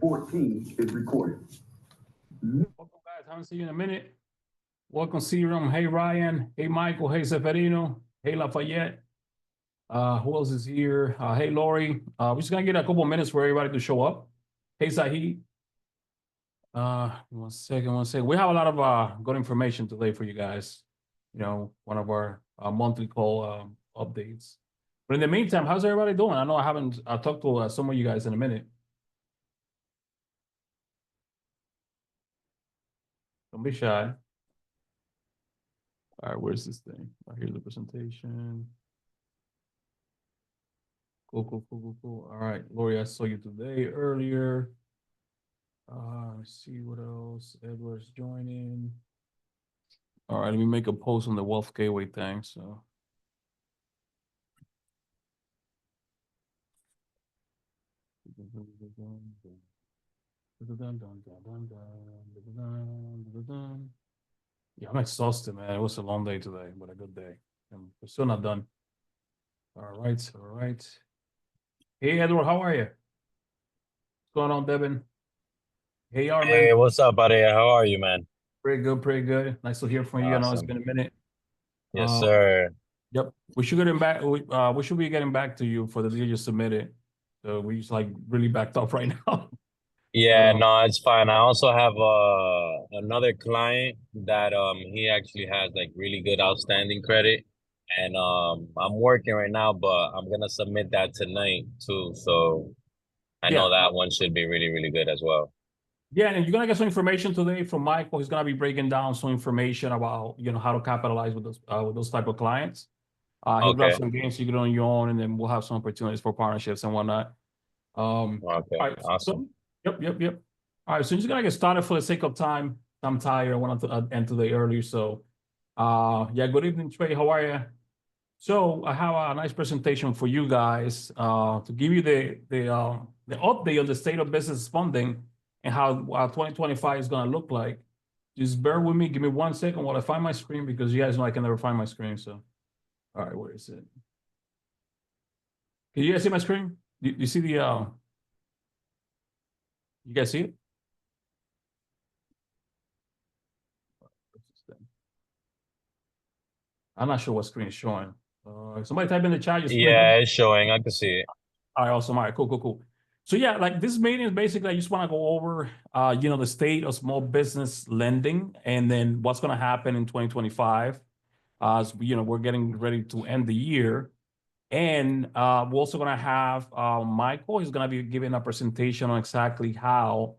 14 is recorded. Welcome, guys. Haven't seen you in a minute. Welcome, Serum. Hey, Ryan. Hey, Michael. Hey, Severino. Hey, Lafayette. Who else is here? Hey, Lori. We're just gonna get a couple minutes for everybody to show up. Hey, Zahid. One second. We have a lot of good information today for you guys. You know, one of our monthly call updates. But in the meantime, how's everybody doing? I know I haven't talked to some of you guys in a minute. Don't be shy. All right, where's this thing? Oh, here's the presentation. Cool. All right, Lori, I saw you today earlier. Let's see what else. Edward's joining. All right, let me make a post on the Wealth Gateway thing. So. Yeah, I'm exhausted, man. It was a long day today, but a good day. And we're still not done. All right. Hey, Edward, how are you? What's going on, Devin? Hey, Armin. Hey, what's up, buddy? How are you, man? Pretty good. Nice to hear from you. I know it's Awesome. been a minute. Yes, sir. Yep. We should get back. We should be getting back to you for the deal you submitted. So we just like really backed up right now. Yeah, no, it's fine. I also have another client that he actually has like really good outstanding credit, and I'm working right now, but I'm gonna submit that tonight too. So I know that one should be really, really good as well. Yeah, and you're gonna get some information today from Michael. He's gonna be breaking down some information about how to capitalize with those type of clients. He'll drop some games you get on your own, and then we'll have some opportunities for partnerships and whatnot. Okay, all right, awesome. Yep. All right, so just gonna get started for the sake of time. I'm tired. I wanted to end today early, so yeah. Good evening, Trey. How are you? So I have a nice presentation for you guys to give you the update on the state of business funding and how 2025 is gonna look like. Just bear with me. Give me 1 second while I find my screen because you guys know I can never find my screen. So, all right, where is it? Can you guys see my screen? You see the you guys see it? I'm not sure what screen is showing. Somebody type in the chat. Yeah, it's showing. I can see it. All right, awesome. All right, cool. So yeah, like this meeting is basically I just want to go over, the state of small business lending and then what's going to happen in 2025. As we're getting ready to end the year, and we're also going to have Michael. He's going to be giving a presentation on exactly how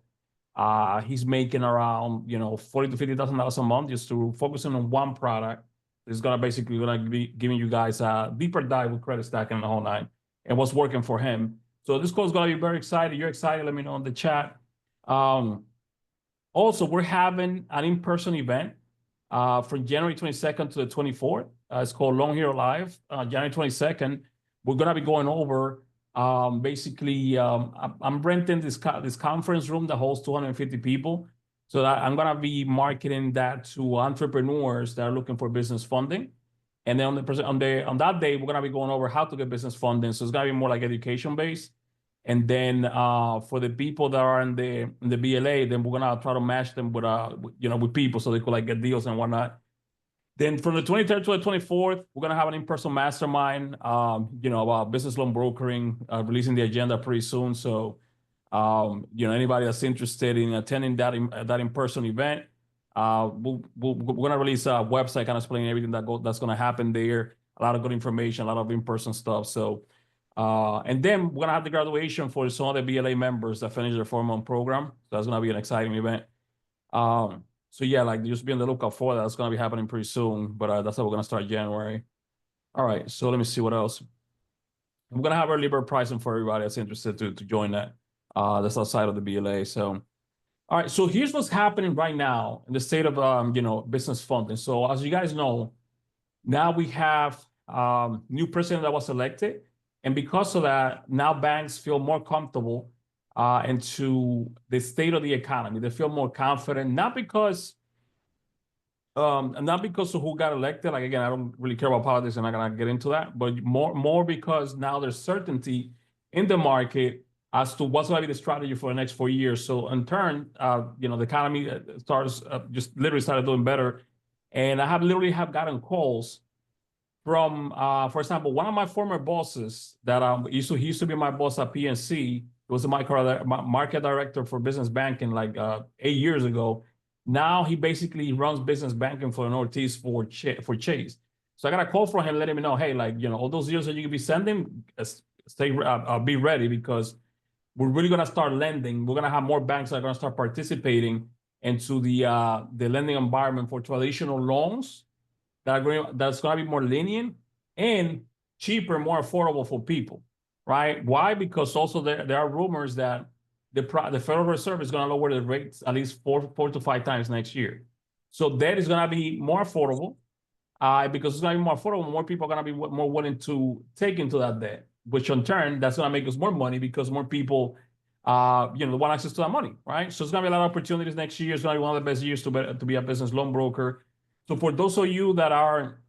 he's making around $40,000 to $50,000 a month just to focusing on one product. It's gonna be giving you guys a deeper dive with credit stacking and the whole nine and what's working for him. So this call is gonna be very exciting. You're excited, let me know in the chat. Also, we're having an in-person event from January 22nd to the 24th. It's called Long Hero Live. January 22nd, we're gonna be going over basically I'm renting this conference room that holds 250 people. So that I'm gonna be marketing that to entrepreneurs that are looking for business funding, and then on that day we're gonna be going over how to get business funding. So it's gonna be more like education based, and then for the people that are in the BLA, then we're gonna try to match them with with people so they could like get deals and whatnot. Then from the 23rd to the 24th, we're gonna have an in-person mastermind, about business loan brokering, releasing the agenda pretty soon. So. Anybody that's interested in attending that in-person event, we're gonna release a website kind of explaining everything that's gonna happen there. A lot of good information, a lot of in-person stuff. So, and then we're gonna have the graduation for some of the BLA members that finish their 4-month program. So that's gonna be an exciting event. So yeah, like just be on the lookout for that. That's gonna be happening pretty soon. But that's how we're gonna start January. All right. So let me see what else. We're gonna have early bird pricing for everybody that's interested to join that. That's outside of the BLA. So, all right. So here's what's happening right now in the state of business funding. So as you guys know, now we have new president that was elected, and because of that, now banks feel more comfortable into the state of the economy. They feel more confident, not because of who got elected. Like again, I don't really care about politics, and I'm not gonna get into that. But more because now there's certainty in the market as to what's going to be the strategy for the next 4 years. So in turn, the economy just literally started doing better. And I have literally gotten calls from, for example, one of my former bosses that he used to be my boss at PNC. He was my market director for business banking like 8 years ago. Now he basically runs business banking for the Northeast for Chase. So I got a call from him letting me know, hey, all those deals that you could be sending, be ready, because we're really going to start lending. We're going to have more banks that are going to start participating into the lending environment for traditional loans that's going to be more lenient and cheaper, more affordable for people, right? Why? Because also there are rumors that the Federal Reserve is going to lower the rates at least four to 5 times next year. So debt is going to be more affordable. Because it's going to be more affordable, more people are going to be more willing to take into that debt, which in turn, that's going to make us more money because more people, want access to that money, right? So it's going to be a lot of opportunities next year. It's going to be one of the best years to be a business loan broker. So for those of you that are,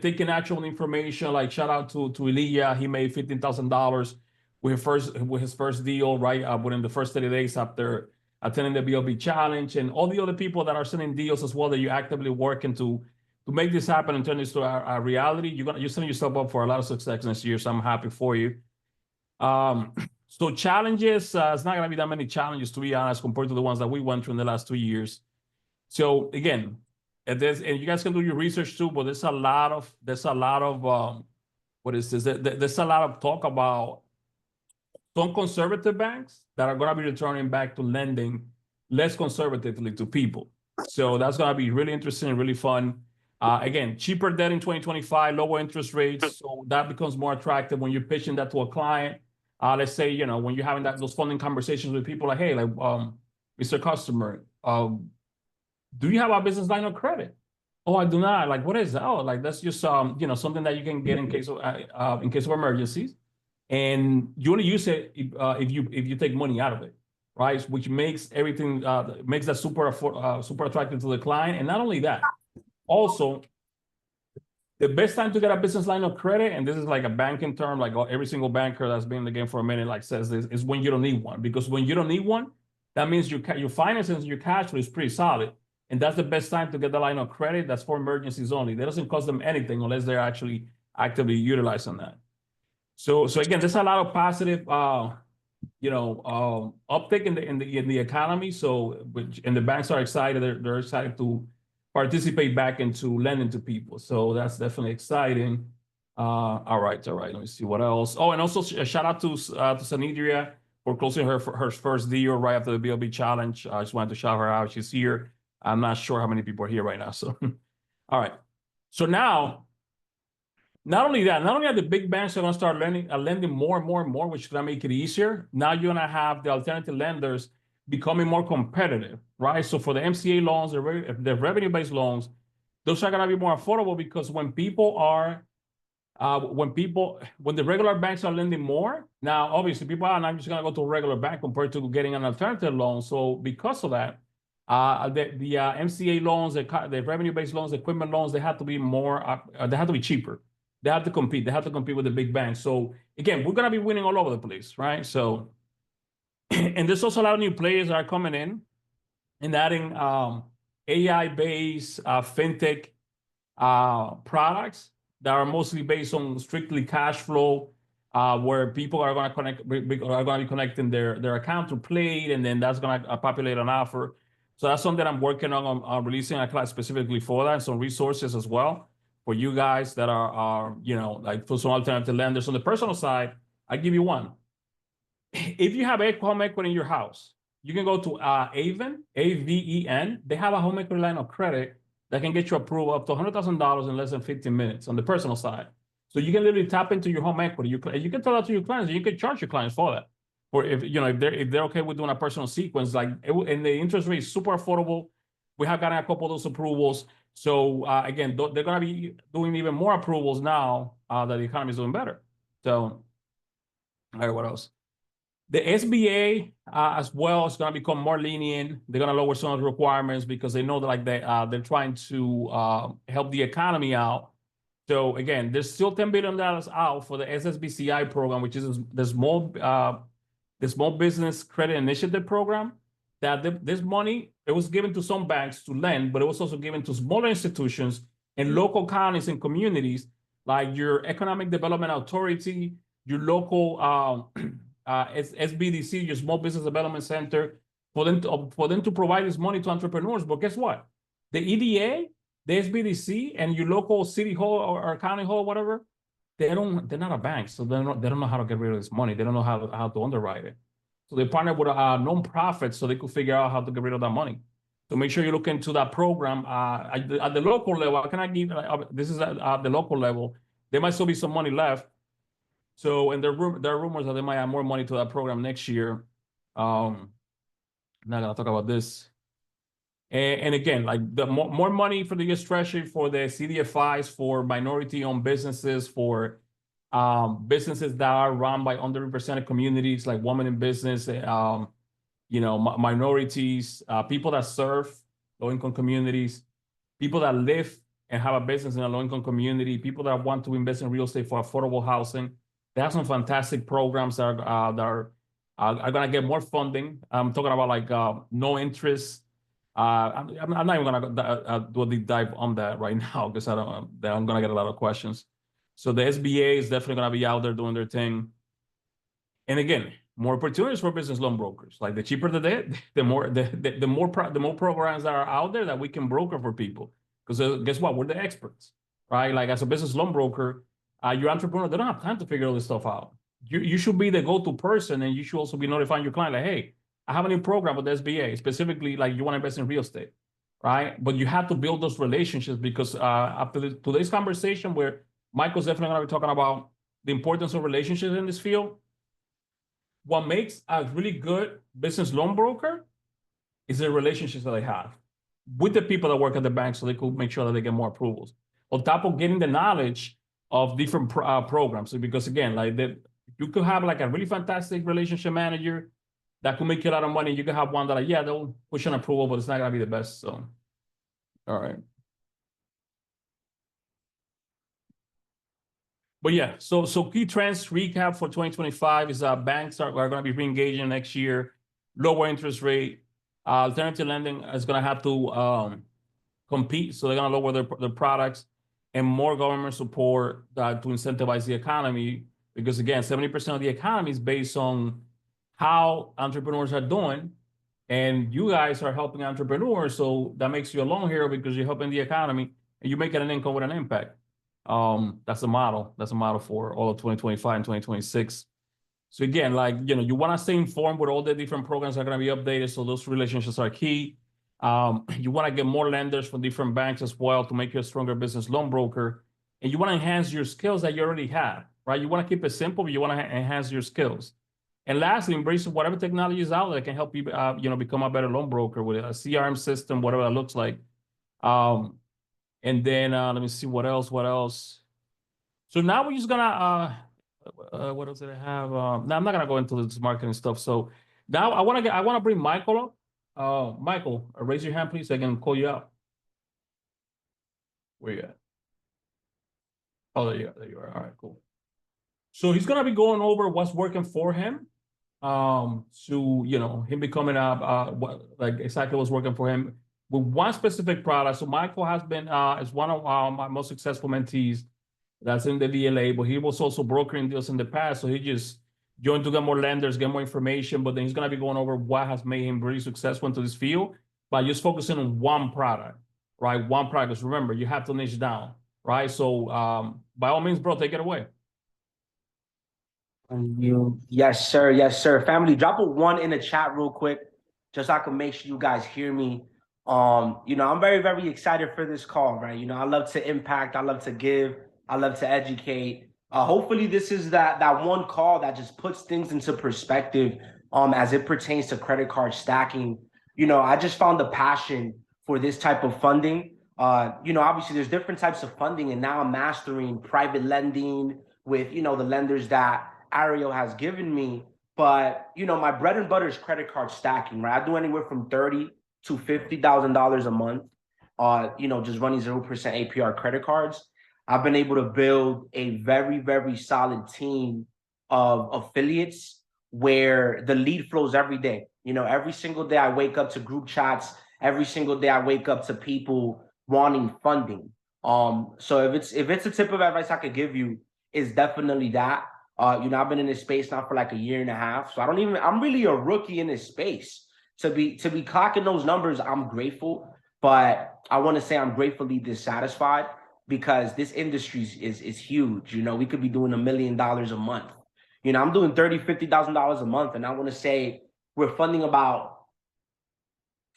taking actual information, like shout out to Elia, he made $15,000 with his first deal, right? Within the first 30 days after attending the BLB challenge, and all the other people that are sending deals as well that you're actively working to make this happen and turn this to a reality. You're setting yourself up for a lot of success next year. So I'm happy for you. So challenges, it's not going to be that many challenges, to be honest, compared to the ones that we went through in the last 2 years. So again, and you guys can do your research too, but there's a lot of there's a lot of talk about some conservative banks that are going to be returning back to lending less conservatively to people. So that's going to be really interesting and really fun. Again, cheaper debt in 2025, lower interest rates. So that becomes more attractive when you're pitching that to a client. Let's say, when you're having those funding conversations with people like, hey, Mr. Customer, do you have a business line of credit? Oh, I do not. Like, what is that? Oh, that's just, something that you can get in case of emergencies. And you only use it if you take money out of it, right? Which makes everything, makes that super attractive to the client. And not only that, also, the best time to get a business line of credit, and this is like a banking term, like every single banker that's been in the game for a minute says this, is when you don't need one. Because when you don't need one, that means your finances, your cash flow is pretty solid. And that's the best time to get the line of credit. That's for emergencies only. That doesn't cost them anything unless they're actually actively utilizing that. So again, there's a lot of positive, uptick in the economy. And the banks are excited. They're excited to participate back into lending to people. So that's definitely exciting. All right. Let me see what else. Oh, and also a shout out to Sanidria for closing her first deal right after the BLB challenge. I just wanted to shout her out. She's here. I'm not sure how many people are here right now. So, all right. So now, not only are the big banks are going to start lending more and more and more, which is going to make it easier. Now you're going to have the alternative lenders becoming more competitive, right? So for the MCA loans, the revenue-based loans, those are going to be more affordable because when the regular banks are lending more, now obviously people are not just going to go to a regular bank compared to getting an alternative loan. So because of that, the MCA loans, the revenue-based loans, the equipment loans, they have to be they have to be cheaper. They have to compete. They have to compete with the big banks. So again, we're going to be winning all over the place, right? So, and there's also a lot of new players that are coming in and adding AI-based fintech products that are mostly based on strictly cash flow, where people are going to be connecting their account to Plate, and then that's going to populate an offer. So that's something I'm working on releasing a class specifically for that, and some resources as well for you guys that are for some alternative lenders. On the personal side, I give you one. If you have home equity in your house, you can go to Aven, AVEN. They have a home equity line of credit that can get you approved up to $100,000 in less than 15 minutes on the personal side. So you can literally tap into your home equity. You can tell that to your clients, and you can charge your clients for that. Or if they're okay with doing a personal sequence, and the interest rate is super affordable. We have gotten a couple of those approvals. So again, they're going to be doing even more approvals now that the economy is doing better. So, all right, what else? The SBA as well is going to become more lenient. They're going to lower some of the requirements because they know that they're trying to help the economy out. So again, there's still $10 billion out for the SSBCI program, which is the Small the Small Business Credit Initiative Program, that this money, it was given to some banks to lend, but it was also given to smaller institutions and local counties and communities, like your Economic Development Authority, your local SBDC, your Small Business Development Center, for them to provide this money to entrepreneurs. But guess what? The EDA, the SBDC, and your local city hall or county hall, whatever, they're not a bank, so they don't know how to get rid of this money. They don't know how to underwrite it. So they partnered with a nonprofit so they could figure out how to get rid of that money. So make sure you look into that program at the local level. Can I give? This is at the local level. There might still be some money left. So, and there are rumors that they might add more money to that program next year. I'm not gonna talk about this. And again, like the more money for the U.S. Treasury, for the CDFIs, for minority-owned businesses, for businesses that are run by underrepresented communities, like women in business, minorities, people that serve low-income communities, people that live and have a business in a low-income community, people that want to invest in real estate for affordable housing. They have some fantastic programs that are going to get more funding. I'm talking about like no interest. I'm not even gonna do a deep dive on that right now because I'm gonna get a lot of questions. So the SBA is definitely gonna be out there doing their thing. And again, more opportunities for business loan brokers. Like the cheaper the debt, the more programs that are out there that we can broker for people. Because guess what? We're the experts, right? Like as a business loan broker, your entrepreneur, they don't have time to figure all this stuff out. You should be the go-to person, and you should also be notifying your client like, hey, I have a new program with the SBA, specifically like you want to invest in real estate, right? But you have to build those relationships because after today's conversation, where Michael's definitely going to be talking about the importance of relationships in this field, what makes a really good business loan broker is the relationships that they have with the people that work at the bank so they could make sure that they get more approvals. On top of getting the knowledge of different programs. So because again, like you could have like a really fantastic relationship manager that could make you a lot of money. You can have one that, like, yeah, they'll push an approval, but it's not gonna be the best. So, all right. But yeah, so key trends recap for 2025 is banks are going to be re-engaging next year, lower interest rate, alternative lending is going to have to compete, so they're going to lower their products, and more government support to incentivize the economy, because again, 70% of the economy is based on how entrepreneurs are doing, and you guys are helping entrepreneurs, so that makes you a loan hero because you're helping the economy and you're making an income with an impact. That's a model. That's a model for all of 2025 and 2026. So again, like, you want to stay informed with all the different programs that are going to be updated, so those relationships are key. You want to get more lenders from different banks as well to make you a stronger business loan broker, and you want to enhance your skills that you already have, right? You want to keep it simple, but you want to enhance your skills. And lastly, embrace whatever technology is out there that can help you, become a better loan broker with a CRM system, whatever that looks like. And then let me see what else. So now we're just gonna what else did I have? Now I'm not gonna go into this marketing stuff. So now I want to bring Michael up. Michael, raise your hand, please. So I can call you out. Where you at? Oh, there you are. All right, cool. So he's gonna be going over what's working for him. So him becoming like exactly what's working for him with one specific product. So Michael has been is one of my most successful mentees that's in the DLA, but he was also brokering deals in the past. So he just joined to get more lenders, get more information, but then he's going to be going over what has made him really successful into this field by just focusing on one product, right? One product. Because remember, you have to niche down, right? So by all means, bro, take it away. Yes, sir. Yes, sir. Family, drop a 1 in the chat real quick, just so I can make sure you guys hear me. I'm very, very excited for this call, right? I love to impact, I love to give, I love to educate. Hopefully this is that one call that just puts things into perspective as it pertains to credit card stacking. I just found the passion for this type of funding. Obviously there's different types of funding, and now I'm mastering private lending with, the lenders that Ariel has given me. But, my bread and butter is credit card stacking, right? I do anywhere from $30,000 to $50,000 a month, just running 0% APR credit cards. I've been able to build a very, very solid team of affiliates where the lead flows every day. You know, every single day I wake up to group chats. Every single day I wake up to people wanting funding. So if it's a tip of advice I could give you, is definitely that. You know, I've been in this space now for like a year and a half. So I'm really a rookie in this space. To be clocking those numbers, I'm grateful, but I want to say I'm gratefully dissatisfied because this industry is huge. You know, we could be doing $1 million a month. You know, I'm doing $50,000 a month, and I want to say we're funding about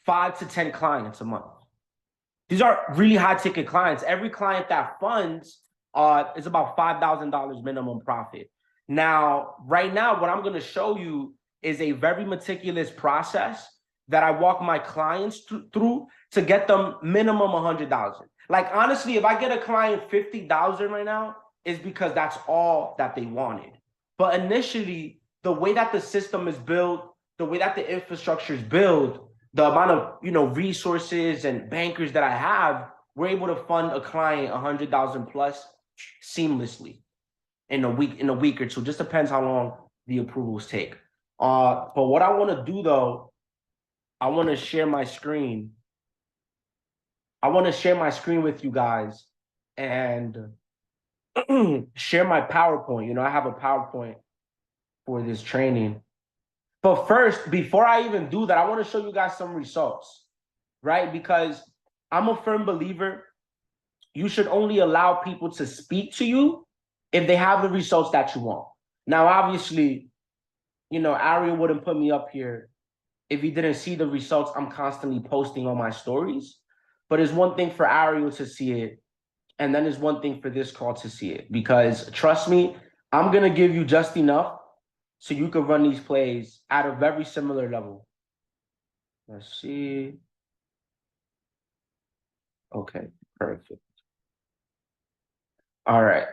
5 to 10 clients a month. These are really high ticket clients. Every client that funds is about $5,000 minimum profit. Now, right now, what I'm going to show you is a very meticulous process that I walk my clients through to get them minimum 100,000. Like, honestly, if I get a client 50,000 right now, it's because that's all that they wanted. But initially, the way that the system is built, the way that the infrastructure is built, the amount of, you know, resources and bankers that I have, we're able to fund a client 100,000 plus seamlessly in a week or two. Just depends how long the approvals take. But what I want to do though, I want to share my screen. I want to share my screen with you guys and share my PowerPoint. You know, I have a PowerPoint for this training. But first, before I even do that, I want to show you guys some results, right? Because I'm a firm believer, you should only allow people to speak to you if they have the results that you want. Now, obviously, you know, Ariel wouldn't put me up here if he didn't see the results I'm constantly posting on my stories. But it's one thing for Ariel to see it, and then it's one thing for this call to see it. Because trust me, I'm going to give you just enough so you can run these plays at a very similar level. Let's see. Okay, perfect. All right.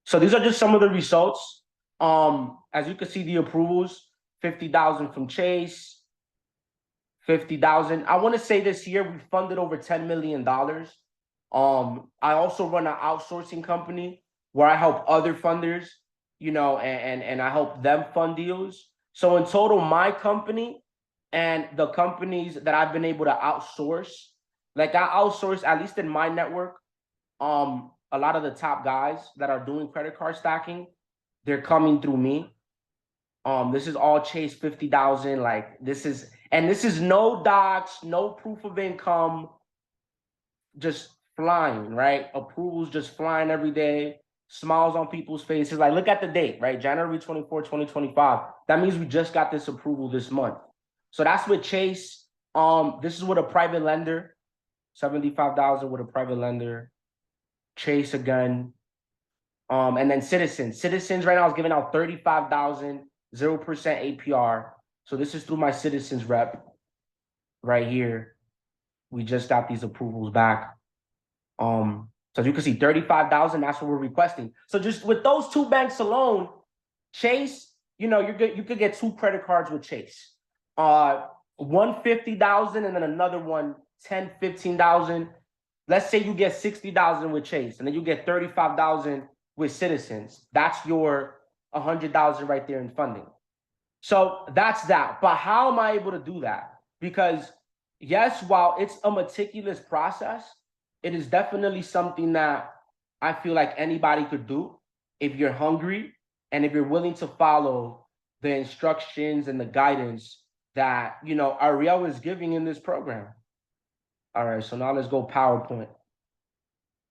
So these are just some of the results. As you can see, the approvals, 50,000 from Chase, 50,000. I want to say this year we funded over $10 million. I also run an outsourcing company where I help other funders, you know, and I help them fund deals. So in total, my company and the companies that I've been able to outsource, like I outsource, at least in my network, a lot of the top guys that are doing credit card stacking, they're coming through me. This is all Chase 50,000. Like this is no docs, no proof of income, just flying, right? Approvals just flying every day, smiles on people's faces. Like, look at the date, right? January 24, 2025. That means we just got this approval this month. So that's with Chase. This is with a private lender, 75,000 with a private lender. Chase again. And then Citizens. Citizens right now is giving out 35,000, 0% APR. So this is through my Citizens rep right here. We just got these approvals back. So as you can see, 35,000, that's what we're requesting. So just with those two banks alone, Chase, you know, you could get 2 credit cards with Chase. One 50,000 and then another one 10, 15,000. Let's say you get 60,000 with Chase and then you get 35,000 with Citizens. That's your 100,000 right there in funding. So that's that. But how am I able to do that? Because yes, while it's a meticulous process, it is definitely something that I feel like anybody could do if you're hungry and if you're willing to follow the instructions and the guidance that, you know, Ariel is giving in this program. All right, so now let's go PowerPoint.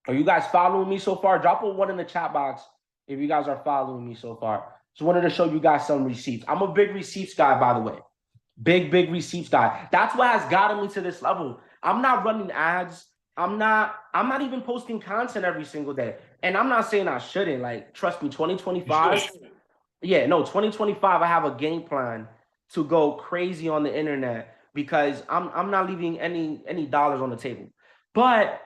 Are you guys following me so far? Drop a 1 in the chat box if you guys are following me so far. Just wanted to show you guys some receipts. I'm a big receipts guy, by the way. Big receipts guy. That's what has gotten me to this level. I'm not running ads. I'm not even posting content every single day. And I'm not saying I shouldn't. Like, trust me, 2025. Yeah, no, 2025, I have a game plan to go crazy on the internet because I'm not leaving any dollars on the table. But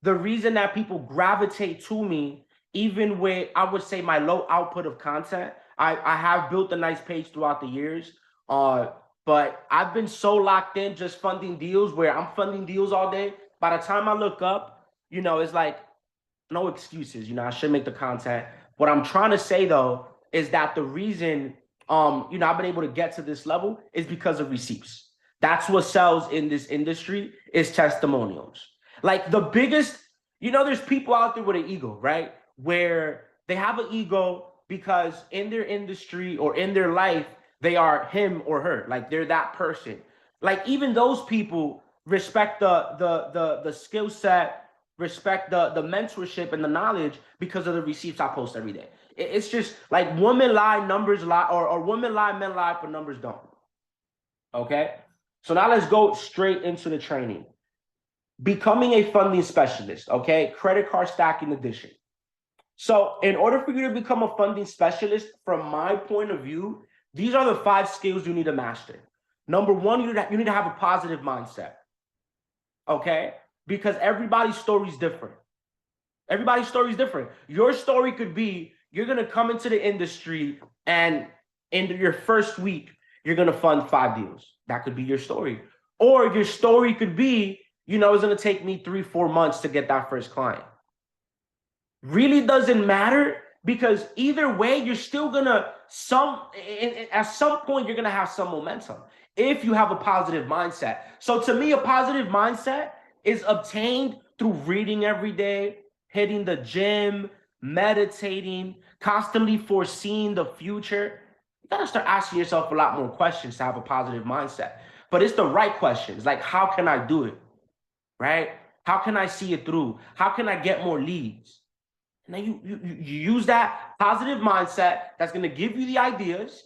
the reason that people gravitate to me, even with, I would say, my low output of content, I have built a nice page throughout the years. But I've been so locked in just funding deals where I'm funding deals all day. By the time I look up, you know, it's like no excuses. You know, I should make the content. What I'm trying to say, though, is that the reason I've been able to get to this level is because of receipts. That's what sells in this industry is testimonials. Like the biggest, there's people out there with an ego, right? Where they have an ego because in their industry or in their life, they are him or her. Like they're that person. Like even those people respect the skill set, respect the mentorship and the knowledge because of the receipts I post every day. It's just like women lie, numbers lie, or women lie, men lie, but numbers don't. Okay. So now let's go straight into the training. Becoming a funding specialist, okay? Credit card stacking edition. So in order for you to become a funding specialist, from my point of view, these are the 5 skills you need to master. Number 1, you need to have a positive mindset, okay? Because everybody's story is different. Everybody's story is different. Your story could be, you're going to come into the industry and in your first week, you're going to fund 5 deals. That could be your story. Or your story could be, it's going to take me 3-4 months to get that first client. Really doesn't matter, because either way, you're still going to, at some point, you're going to have some momentum if you have a positive mindset. So to me, a positive mindset is obtained through reading every day, hitting the gym, meditating, constantly foreseeing the future. You gotta start asking yourself a lot more questions to have a positive mindset. But it's the right questions, like how can I do it, right? How can I see it through? How can I get more leads? And then you use that positive mindset that's gonna give you the ideas,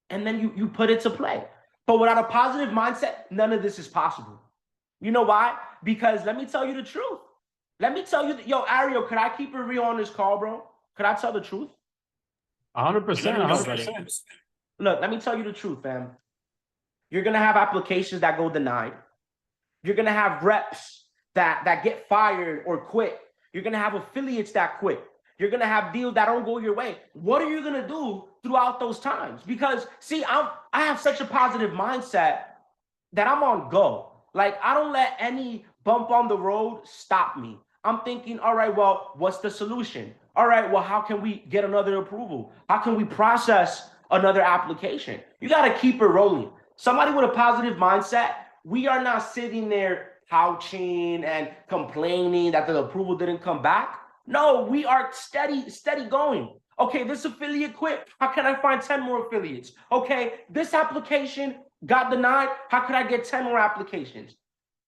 and then you put it to play. But without a positive mindset, none of this is possible. You know why? Because let me tell you the truth. Let me tell you, Ariel, could I keep it real on this call, bro? Could I tell the truth? 100%, 100%. Look, let me tell you the truth, fam. You're going to have applications that go denied. You're going to have reps that get fired or quit. You're going to have affiliates that quit. You're going to have deals that don't go your way. What are you going to do throughout those times? Because, see, I have such a positive mindset that I'm on go. Like, I don't let any bump on the road stop me. I'm thinking, all right, well, what's the solution? All right, well, how can we get another approval? How can we process another application? You got to keep it rolling. Somebody with a positive mindset, we are not sitting there couching and complaining that the approval didn't come back. No, we are steady going. Okay, this affiliate quit. How can I find 10 more affiliates? Okay, this application got denied. How could I get 10 more applications?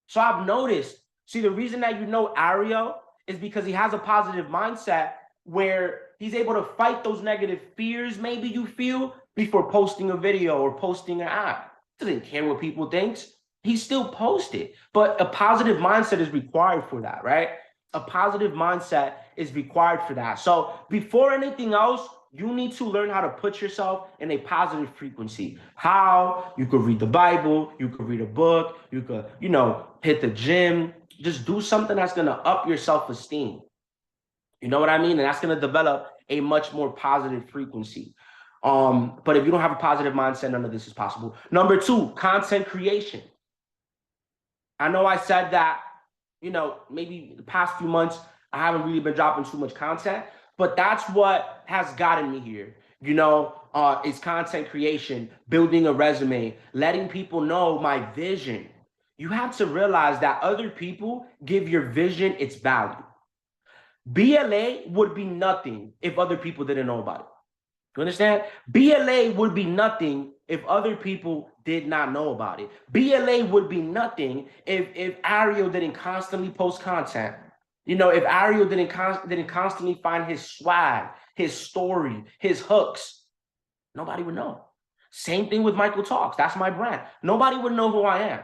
So I've noticed, see, the reason that Ariel is because he has a positive mindset where he's able to fight those negative fears maybe you feel before posting a video or posting an app. He doesn't care what people think. He still posted. But a positive mindset is required for that, right? A positive mindset is required for that. So before anything else, you need to learn how to put yourself in a positive frequency. How? You could read the Bible, you could read a book, you could, hit the gym. Just do something that's going to up your self-esteem. You know what I mean? And that's going to develop a much more positive frequency. But if you don't have a positive mindset, none of this is possible. Number 2, content creation. I know I said that, maybe the past few months, I haven't really been dropping too much content, but that's what has gotten me here. It's content creation, building a resume, letting people know my vision. You have to realize that other people give your vision its value. BLA would be nothing if other people didn't know about it. You understand? BLA would be nothing if other people did not know about it. BLA would be nothing if Ariel didn't constantly post content. If Ariel didn't constantly find his swag, his story, his hooks, nobody would know. Same thing with Michael Talks. That's my brand. Nobody would know who I am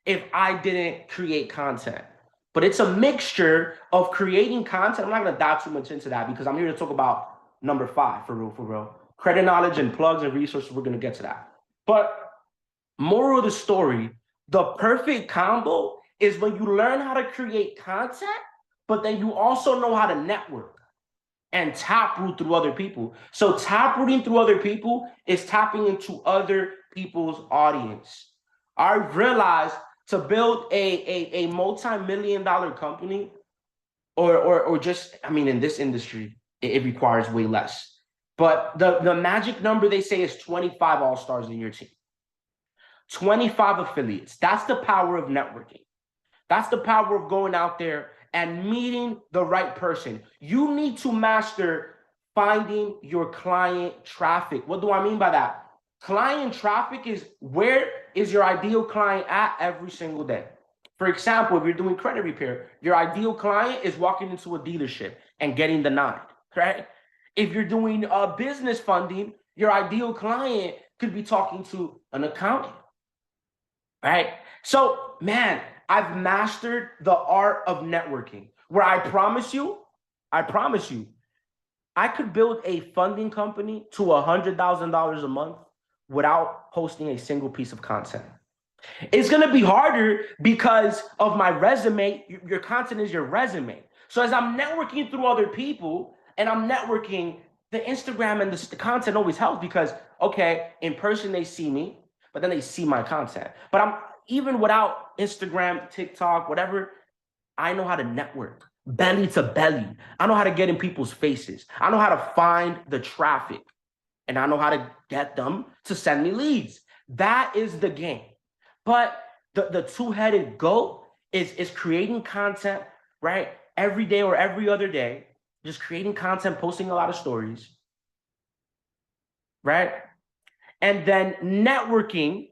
if I didn't create content. But it's a mixture of creating content. I'm not going to dive too much into that because I'm here to talk about number 5, for real. Credit knowledge and plugs and resources, we're going to get to that. But moral of the story, the perfect combo is when you learn how to create content, but then you also know how to network and taproot through other people. So taprooting through other people is tapping into other people's audience. I realized to build a multi-million-dollar company or just, in this industry, it requires way less. But the magic number they say is 25 all-stars in your team. 25 affiliates. That's the power of networking. That's the power of going out there and meeting the right person. You need to master finding your client traffic. What do I mean by that? Client traffic is where is your ideal client at every single day. For example, if you're doing credit repair, your ideal client is walking into a dealership and getting denied, right? If you're doing business funding, your ideal client could be talking to an accountant, right? So, man, I've mastered the art of networking where I promise you, I could build a funding company to $100,000 a month without posting a single piece of content. It's going to be harder because of my resume. Your content is your resume. So as I'm networking through other people and I'm networking, the Instagram and the content always helps because, okay, in person they see me, but then they see my content. But I'm even without Instagram, TikTok, whatever, I know how to network belly to belly. I know how to get in people's faces. I know how to find the traffic and I know how to get them to send me leads. That is the game. But the two-headed goat is creating content, right? Every day or every other day, just creating content, posting a lot of stories, right? And then networking,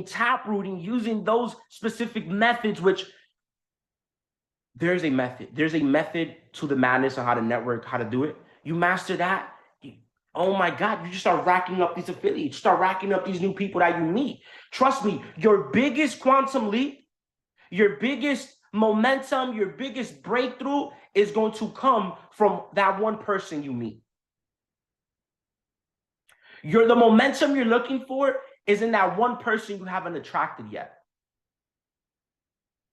taprooting, using those specific methods, which there's a method to the madness of how to network, how to do it. You master that. Oh my God, you just start racking up these affiliates, start racking up these new people that you meet. Trust me, your biggest quantum leap, your biggest momentum, your biggest breakthrough is going to come from that one person you meet. The momentum you're looking for is in that one person you haven't attracted yet.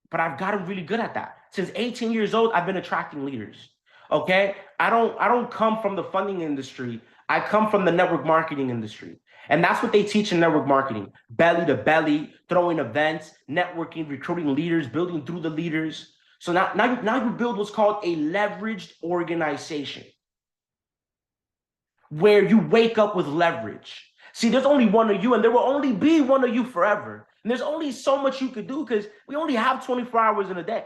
But I've gotten really good at that. Since 18 years old, I've been attracting leaders. Okay? I don't come from the funding industry. I come from the network marketing industry. And that's what they teach in network marketing. Belly to belly, throwing events, networking, recruiting leaders, building through the leaders. So now you build what's called a leveraged organization, where you wake up with leverage. See, there's only one of you, and there will only be one of you forever. And there's only so much you could do because we only have 24 hours in a day.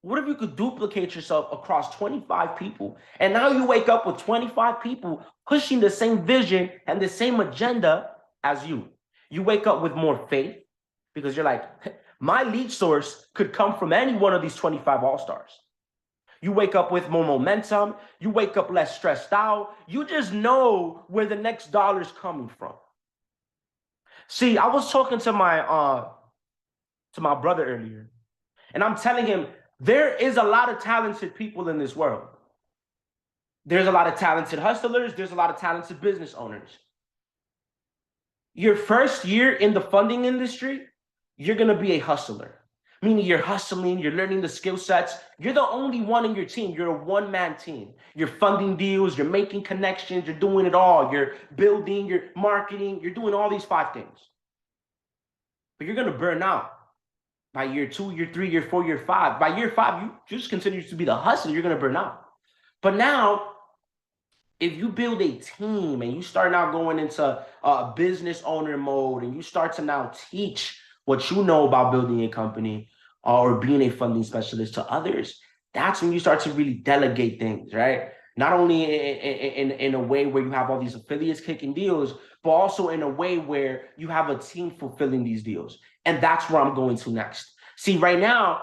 What if you could duplicate yourself across 25 people? And now you wake up with 25 people pushing the same vision and the same agenda as you. You wake up with more faith because you're like, my lead source could come from any one of these 25 all-stars. You wake up with more momentum. You wake up less stressed out. You just know where the next dollar is coming from. See, I was talking to my brother earlier, and I'm telling him there is a lot of talented people in this world. There's a lot of talented hustlers. There's a lot of talented business owners. Your first year in the funding industry, you're going to be a hustler. Meaning you're hustling, you're learning the skill sets. You're the only one in your team. You're a one-man team. You're funding deals, you're making connections, you're doing it all. You're building, you're marketing, you're doing all these 5 things. But you're going to burn out by year 2, year 3, year 4, year 5. By year 5, you just continue to be the hustler. You're going to burn out. But now, if you build a team and you start now going into business owner mode and you start to now teach what you know about building a company or being a funding specialist to others, that's when you start to really delegate things, right? Not only in a way where you have all these affiliates kicking deals, but also in a way where you have a team fulfilling these deals. And that's where I'm going to next. See, right now,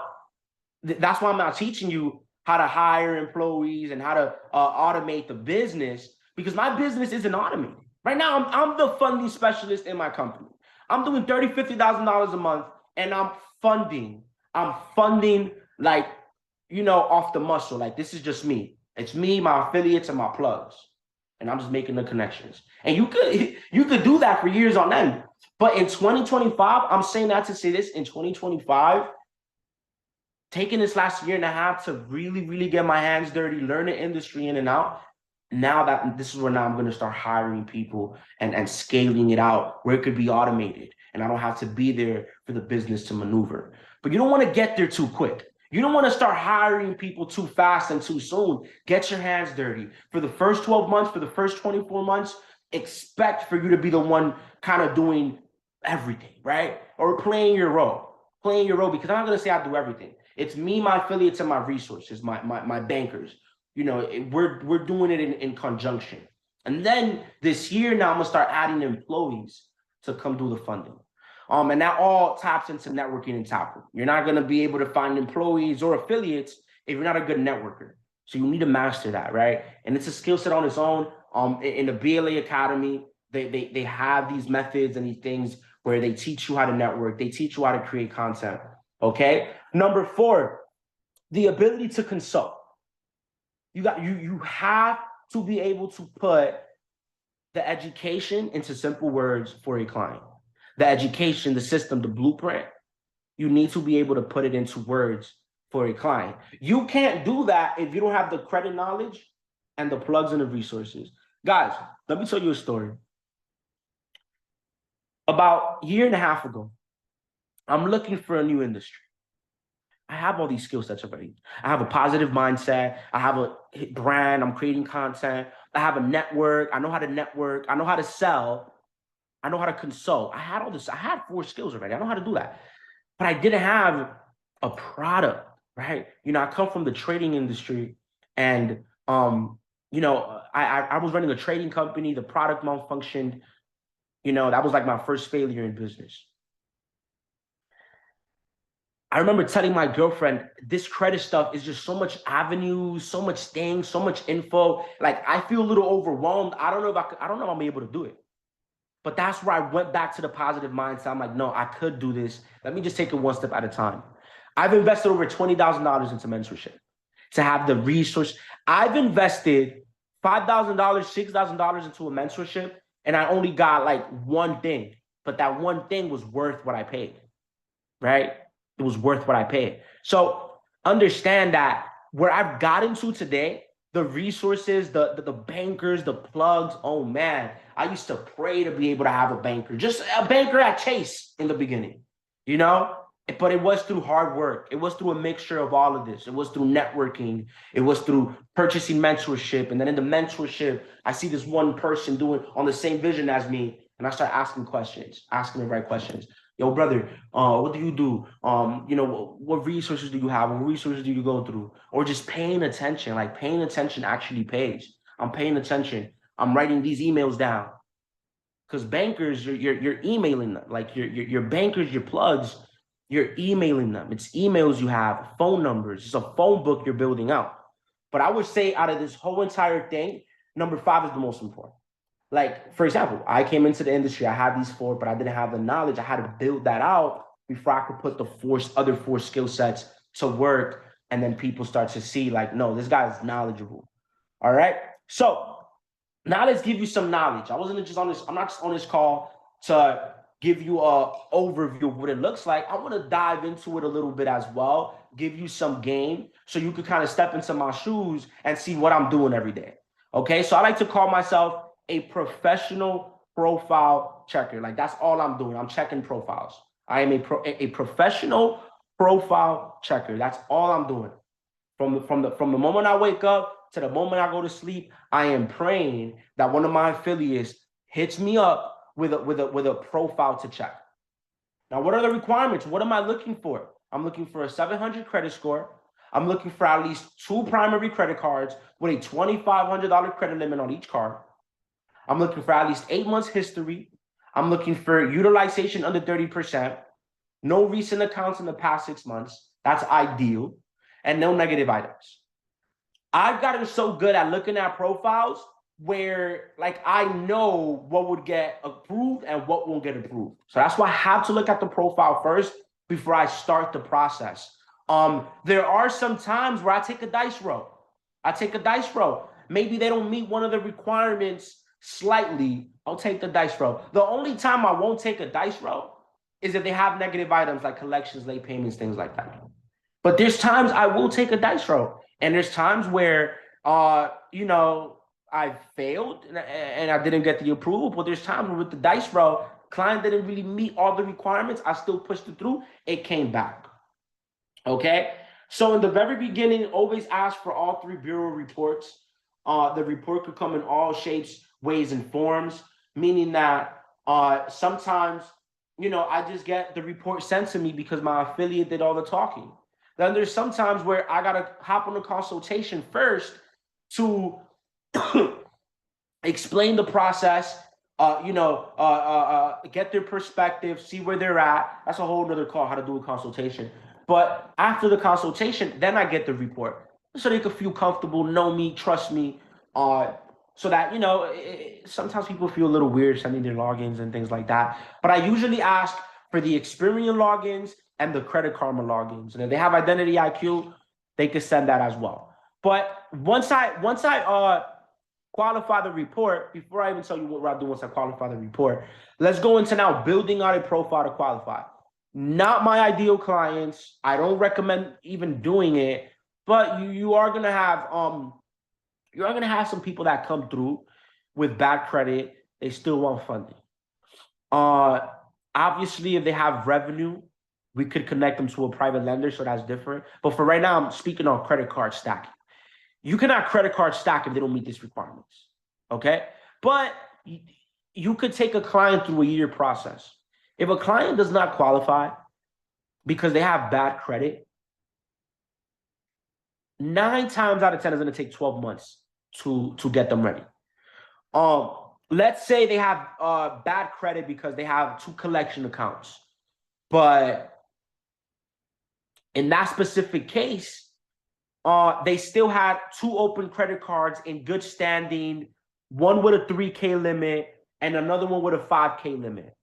that's why I'm not teaching you how to hire employees and how to automate the business, because my business isn't automated. Right now, I'm the funding specialist in my company. I'm doing $30,000, $50,000 a month, and I'm funding like, off the muscle. Like, this is just me. It's me, my affiliates, and my plugs. And I'm just making the connections. And you could do that for years on end. But in 2025, I'm saying that to say this, in 2025, taking this last year and a half to really, really get my hands dirty, learn the industry in and out. Now that this is where now I'm going to start hiring people and scaling it out where it could be automated. And I don't have to be there for the business to maneuver. But you don't want to get there too quick. You don't want to start hiring people too fast and too soon. Get your hands dirty. For the first 12 months, for the first 24 months, expect for you to be the one kind of doing everything, right? Or playing your role. Playing your role, because I'm not going to say I do everything. It's me, my affiliates, and my resources, my bankers. You know, we're doing it in conjunction. And then this year now, I'm going to start adding employees to come do the funding. And that all taps into networking and tapping. You're not going to be able to find employees or affiliates if you're not a good networker. So you need to master that, right? And it's a skill set on its own. In the BLA Academy, they have these methods and these things where they teach you how to network. They teach you how to create content, okay? Number 4, the ability to consult. You have to be able to put the education into simple words for a client. The education, the system, the blueprint, you need to be able to put it into words for a client. You can't do that if you don't have the credit knowledge and the plugs and the resources. Guys, let me tell you a story. About a year and a half ago, I'm looking for a new industry. I have all these skill sets already. I have a positive mindset. I have a brand. I'm creating content. I have a network. I know how to network. I know how to sell. I know how to consult. I had all this. I had 4 skills already. I know how to do that. But I didn't have a product, right? You know, I come from the trading industry, and you know, I was running a trading company. The product malfunctioned. You know, that was like my first failure in business. I remember telling my girlfriend, this credit stuff is just so much avenues, so much things, so much info. Like, I feel a little overwhelmed. I don't know if I don't know if I'm able to do it. But that's where I went back to the positive mindset. I'm like, no, I could do this. Let me just take it one step at a time. I've invested over $20,000 into mentorship to have the resource. I've invested $5,000, $6,000 into a mentorship, and I only got like one thing. But that one thing was worth what I paid, right? It was worth what I paid. So understand that where I've gotten to today, the resources, the bankers, the plugs, oh man, I used to pray to be able to have a banker, just a banker at Chase in the beginning, you know? But it was through hard work. It was through a mixture of all of this. It was through networking. It was through purchasing mentorship. And then in the mentorship, I see this one person doing on the same vision as me. And I start asking questions, asking the right questions. Yo, brother, what do you do? You know, what resources do you have? What resources do you go through? Or just paying attention. Like, paying attention actually pays. I'm paying attention. I'm writing these emails down. Because bankers, you're emailing them. Like your bankers, your plugs, you're emailing them. It's emails you have, phone numbers. It's a phone book you're building out. But I would say out of this whole entire thing, number 5 is the most important. Like, for example, I came into the industry, I had these 4, but I didn't have the knowledge. I had to build that out before I could put the other 4 skill sets to work. And then people start to see, like, no, this guy's knowledgeable. All right. So now let's give you some knowledge. I'm not just on this call to give you an overview of what it looks like. I want to dive into it a little bit as well, give you some game so you can kind of step into my shoes and see what I'm doing every day. Okay. So I like to call myself a professional profile checker. Like, that's all I'm doing. I'm checking profiles. I am a professional profile checker. That's all I'm doing. From the moment I wake up to the moment I go to sleep, I am praying that one of my affiliates hits me up with a profile to check. Now, what are the requirements? What am I looking for? I'm looking for a 700 credit score. I'm looking for at least 2 primary credit cards with a $2,500 credit limit on each card. I'm looking for at least 8 months history. I'm looking for utilization under 30%. No recent accounts in the past 6 months. That's ideal. And no negative items. I've gotten so good at looking at profiles where, like, I know what would get approved and what won't get approved. So that's why I have to look at the profile first before I start the process. There are some times where I take a dice roll. Maybe they don't meet one of the requirements slightly. I'll take the dice roll. The only time I won't take a dice roll is if they have negative items like collections, late payments, things like that. But there's times I will take a dice roll. And there's times where, you know, I failed and I didn't get the approval. But there's times where with the dice roll, client didn't really meet all the requirements. I still pushed it through. It came back. Okay. So in the very beginning, always ask for all 3 bureau reports. The report could come in all shapes, ways, and forms, meaning that sometimes, I just get the report sent to me because my affiliate did all the talking. Then there's sometimes where I gotta hop on a consultation first to explain the process, get their perspective, see where they're at. That's a whole nother call, how to do a consultation. But after the consultation, then I get the report so they can feel comfortable, know me, trust me, so that, sometimes people feel a little weird sending their logins and things like that. But I usually ask for the Experian logins and the Credit Karma logins. And if they have Identity IQ, they can send that as well. But once I qualify the report, before I even tell you what I do once I qualify the report, let's go into now building out a profile to qualify. Not my ideal clients. I don't recommend even doing it, but you are gonna have some people that come through with bad credit. They still want funding. Obviously, if they have revenue, we could connect them to a private lender, so that's different. But for right now, I'm speaking on credit card stacking. You cannot credit card stack if they don't meet these requirements, okay? But you could take a client through a year process. If a client does not qualify because they have bad credit, 9 times out of 10 is going to take 12 months to get them ready. Let's say they have bad credit because they have 2 collection accounts, but in that specific case, they still had 2 open credit cards in good standing, one with a 3K limit and another one with a 5K limit.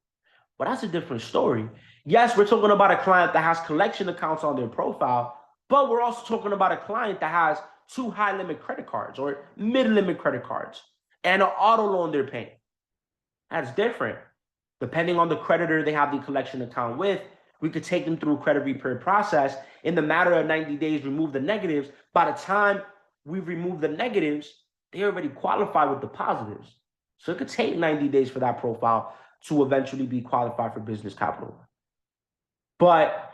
But that's a different story. Yes, we're talking about a client that has collection accounts on their profile, but we're also talking about a client that has 2 high limit credit cards or mid limit credit cards and an auto loan they're paying. That's different. Depending on the creditor they have the collection account with, we could take them through a credit repair process. In the matter of 90 days, remove the negatives. By the time we remove the negatives, they already qualify with the positives. So it could take 90 days for that profile to eventually be qualified for business capital. But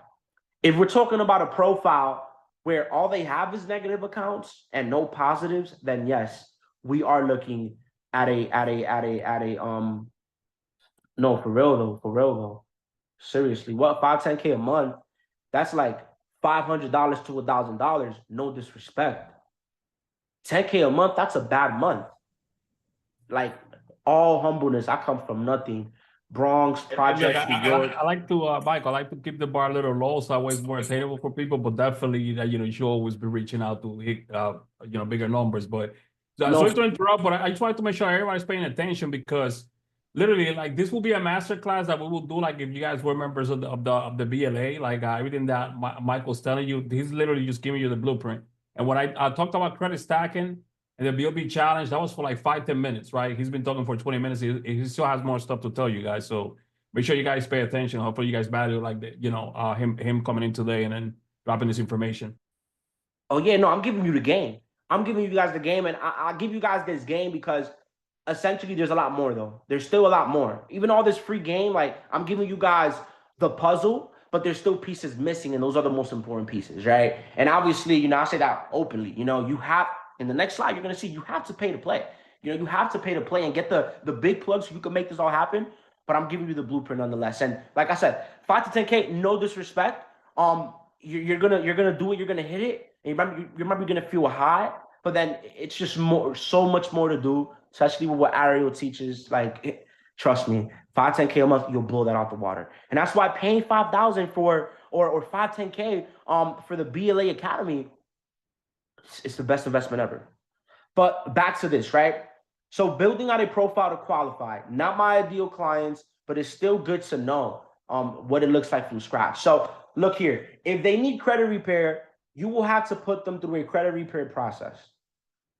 if we're talking about a profile where all they have is negative accounts and no positives, then yes, we are looking at no, for real though. Seriously, what, 5-10K a month? That's like $500 to $1,000. No disrespect. 10K a month, that's a bad month. Like, all humbleness, I come from nothing. Bronx, projects, New York. I like to, Mike, I like to keep the bar a little low so that way it's more attainable for people, but definitely, you should always be reaching out to hit, bigger numbers. But sorry to interrupt, but I just wanted to make sure everybody's paying attention because literally, like, this will be a masterclass that we will do. Like, if you guys were members of the BLA, like everything that Michael's telling you, he's literally just giving you the blueprint. And when I talked about credit stacking and the BOB challenge, that was for like 5-10 minutes, right? He's been talking for 20 minutes. He still has more stuff to tell you guys. So make sure you guys pay attention. Hopefully you guys value like him coming in today and then dropping this information. Oh yeah, no, I'm giving you the game. I'm giving you guys the game, and I'll give you guys this game because essentially there's a lot more though. There's still a lot more. Even all this free game, like I'm giving you guys the puzzle, but there's still pieces missing, and those are the most important pieces, right? And obviously, I say that openly. You have, in the next slide, you're gonna see you have to pay to play. You have to pay to play and get the big plugs so you can make this all happen. But I'm giving you the blueprint nonetheless. And like I said, 5 to 10K, no disrespect. You're gonna do it. You're gonna hit it. And you're gonna feel a high. But then it's just so much more to do, especially with what Ariel teaches. Like, trust me, 5-10K a month, you'll blow that out the water. And that's why paying $5,000 for or 5-10K for the BLA Academy, it's the best investment ever. But back to this, right? So building out a profile to qualify, not my ideal clients, but it's still good to know what it looks like from scratch. So look here, if they need credit repair, you will have to put them through a credit repair process.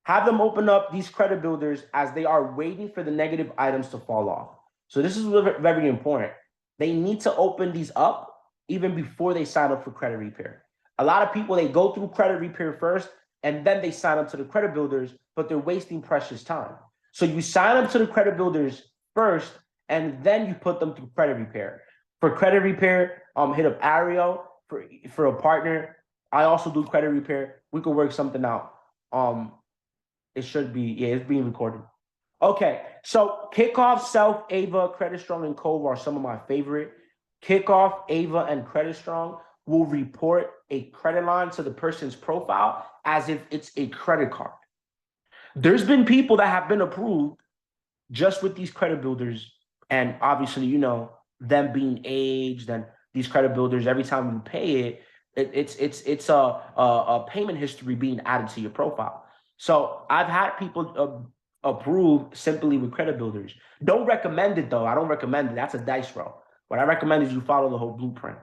Have them open up these credit builders as they are waiting for the negative items to fall off. So this is very important. They need to open these up even before they sign up for credit repair. A lot of people, they go through credit repair first and then they sign up to the credit builders, but they're wasting precious time. So you sign up to the credit builders first and then you put them through credit repair. For credit repair, hit up Ariel for a partner. I also do credit repair. We could work something out. It should be, yeah, it's being recorded. Okay, so Kickoff, Self, Ava, Credit Strong, and Cove are some of my favorite. Kickoff, Ava, and Credit Strong will report a credit line to the person's profile as if it's a credit card. There's been people that have been approved just with these credit builders, and obviously, you know, them being aged and these credit builders, every time you pay it, it's a payment history being added to your profile. So I've had people approved simply with credit builders. Don't recommend it though. I don't recommend it. That's a dice roll. What I recommend is you follow the whole blueprint.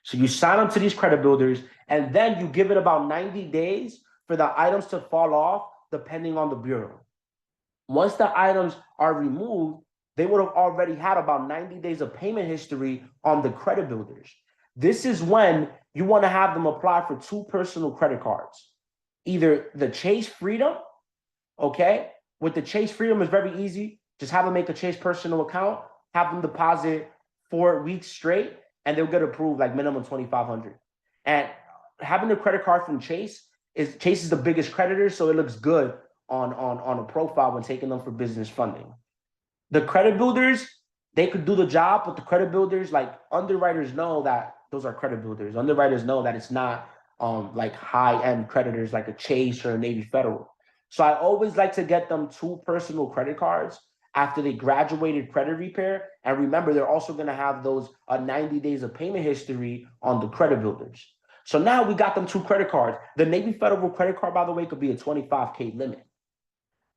So you sign up to these credit builders, and then you give it about 90 days for the items to fall off, depending on the bureau. Once the items are removed, they would have already had about 90 days of payment history on the credit builders. This is when you want to have them apply for 2 personal credit cards. Either the Chase Freedom, okay? With the Chase Freedom, it's very easy. Just have them make a Chase personal account, have them deposit 4 weeks straight, and they'll get approved like minimum $2,500. And having a credit card from Chase is the biggest creditor, so it looks good on a profile when taking them for business funding. The credit builders, they could do the job, but the credit builders, like underwriters know that those are credit builders. Underwriters know that it's not like high-end creditors like a Chase or a Navy Federal. So I always like to get them 2 personal credit cards after they graduated credit repair. And remember, they're also going to have those 90 days of payment history on the credit builders. So now we got them 2 credit cards. The Navy Federal credit card, by the way, could be a $25K limit.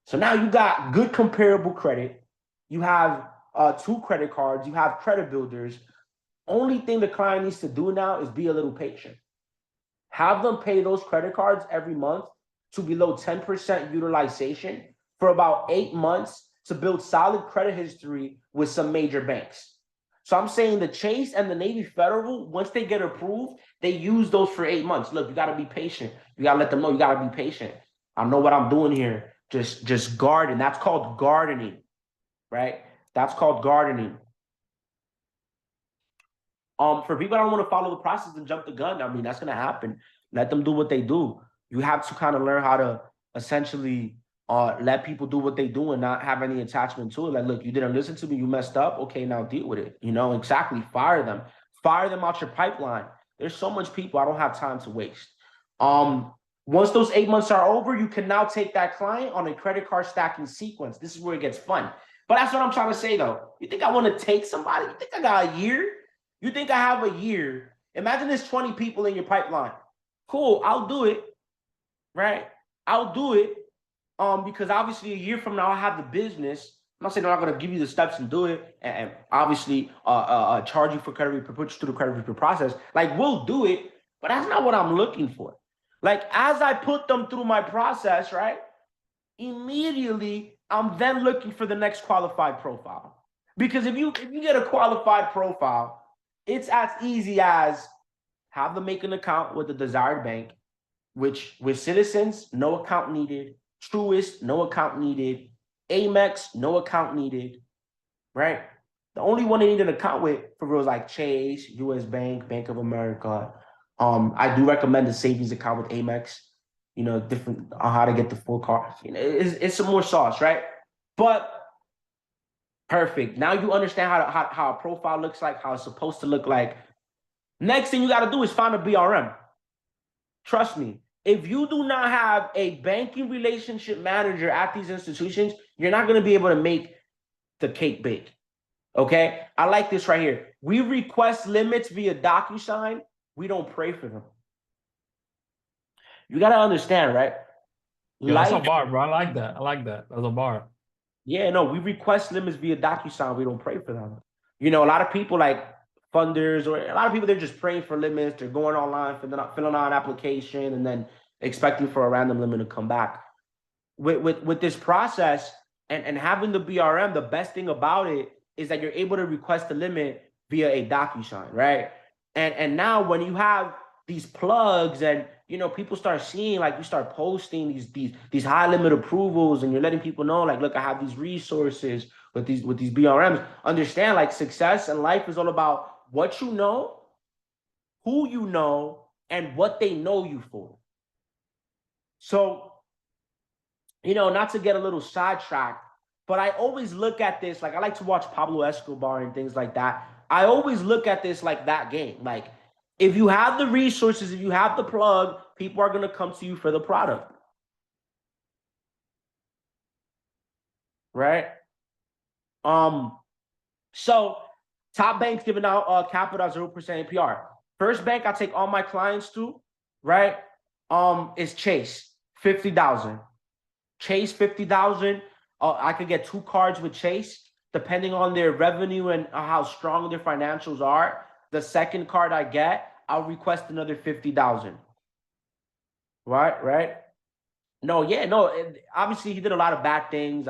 So now you got good comparable credit. You have 2 credit cards. You have credit builders. Only thing the client needs to do now is be a little patient. Have them pay those credit cards every month to below 10% utilization for about 8 months to build solid credit history with some major banks. So I'm saying the Chase and the Navy Federal, once they get approved, they use those for 8 months. Look, you got to be patient. You got to let them know you got to be patient. I know what I'm doing here. Just garden. That's called gardening, right? That's called gardening. For people that don't want to follow the process and jump the gun, I mean, that's going to happen. Let them do what they do. You have to kind of learn how to essentially let people do what they do and not have any attachment to it. Like, look, you didn't listen to me. You messed up. Okay, now deal with it. You know, exactly. Fire them. Fire them out your pipeline. There's so much people. I don't have time to waste. Once those 8 months are over, you can now take that client on a credit card stacking sequence. This is where it gets fun. But that's what I'm trying to say, though. You think I want to take somebody? You think I got a year? You think I have a year? Imagine there's 20 people in your pipeline. Cool, I'll do it, right? I'll do it because obviously a year from now I have the business. I'm not saying I'm not going to give you the steps and do it and obviously charge you for credit repair, put you through the credit repair process. Like, we'll do it, but that's not what I'm looking for. Like, as I put them through my process, right, immediately I'm then looking for the next qualified profile. Because if you get a qualified profile, it's as easy as have them make an account with the desired bank, which with Citizens, no account needed. Truist, no account needed. Amex, no account needed, right? The only one they need an account with for real is like Chase, US Bank, Bank of America. I do recommend a savings account with Amex, you know, different on how to get the full card. You know, it's some more sauce, right? But perfect. Now you understand how a profile looks like, how it's supposed to look like. Next thing you got to do is find a BRM. Trust me, if you do not have a banking relationship manager at these institutions, you're not going to be able to make the cake bake. Okay? I like this right here. We request limits via DocuSign. We don't pray for them. You got to understand, right? Yeah, that's a bar, bro. I like that. I like that. That's a bar. Yeah, no, we request limits via DocuSign. We don't pray for them. You know, a lot of people like funders or a lot of people, they're just praying for limits. They're going online, filling out an application, and then expecting for a random limit to come back. With this process and having the BRM, the best thing about it is that you're able to request a limit via a DocuSign, right? And now when you have these plugs and, you know, people start seeing, like, you start posting these high limit approvals and you're letting people know, like, look, I have these resources with these BRMs. Understand, like, success in life is all about what you know, who you know, and what they know you for. So, you know, not to get a little sidetracked, but I always look at this, like I like to watch Pablo Escobar and things like that. I always look at this like that game. Like, if you have the resources, if you have the plug, people are going to come to you for the product. Right? So top banks giving out capital at 0% APR. First bank I take all my clients to, right? Is Chase, 50,000. Chase, 50,000. I could get 2 cards with Chase, depending on their revenue and how strong their financials are. The second card I get, I'll request another 50,000. Right? No, yeah, no. Obviously, he did a lot of bad things.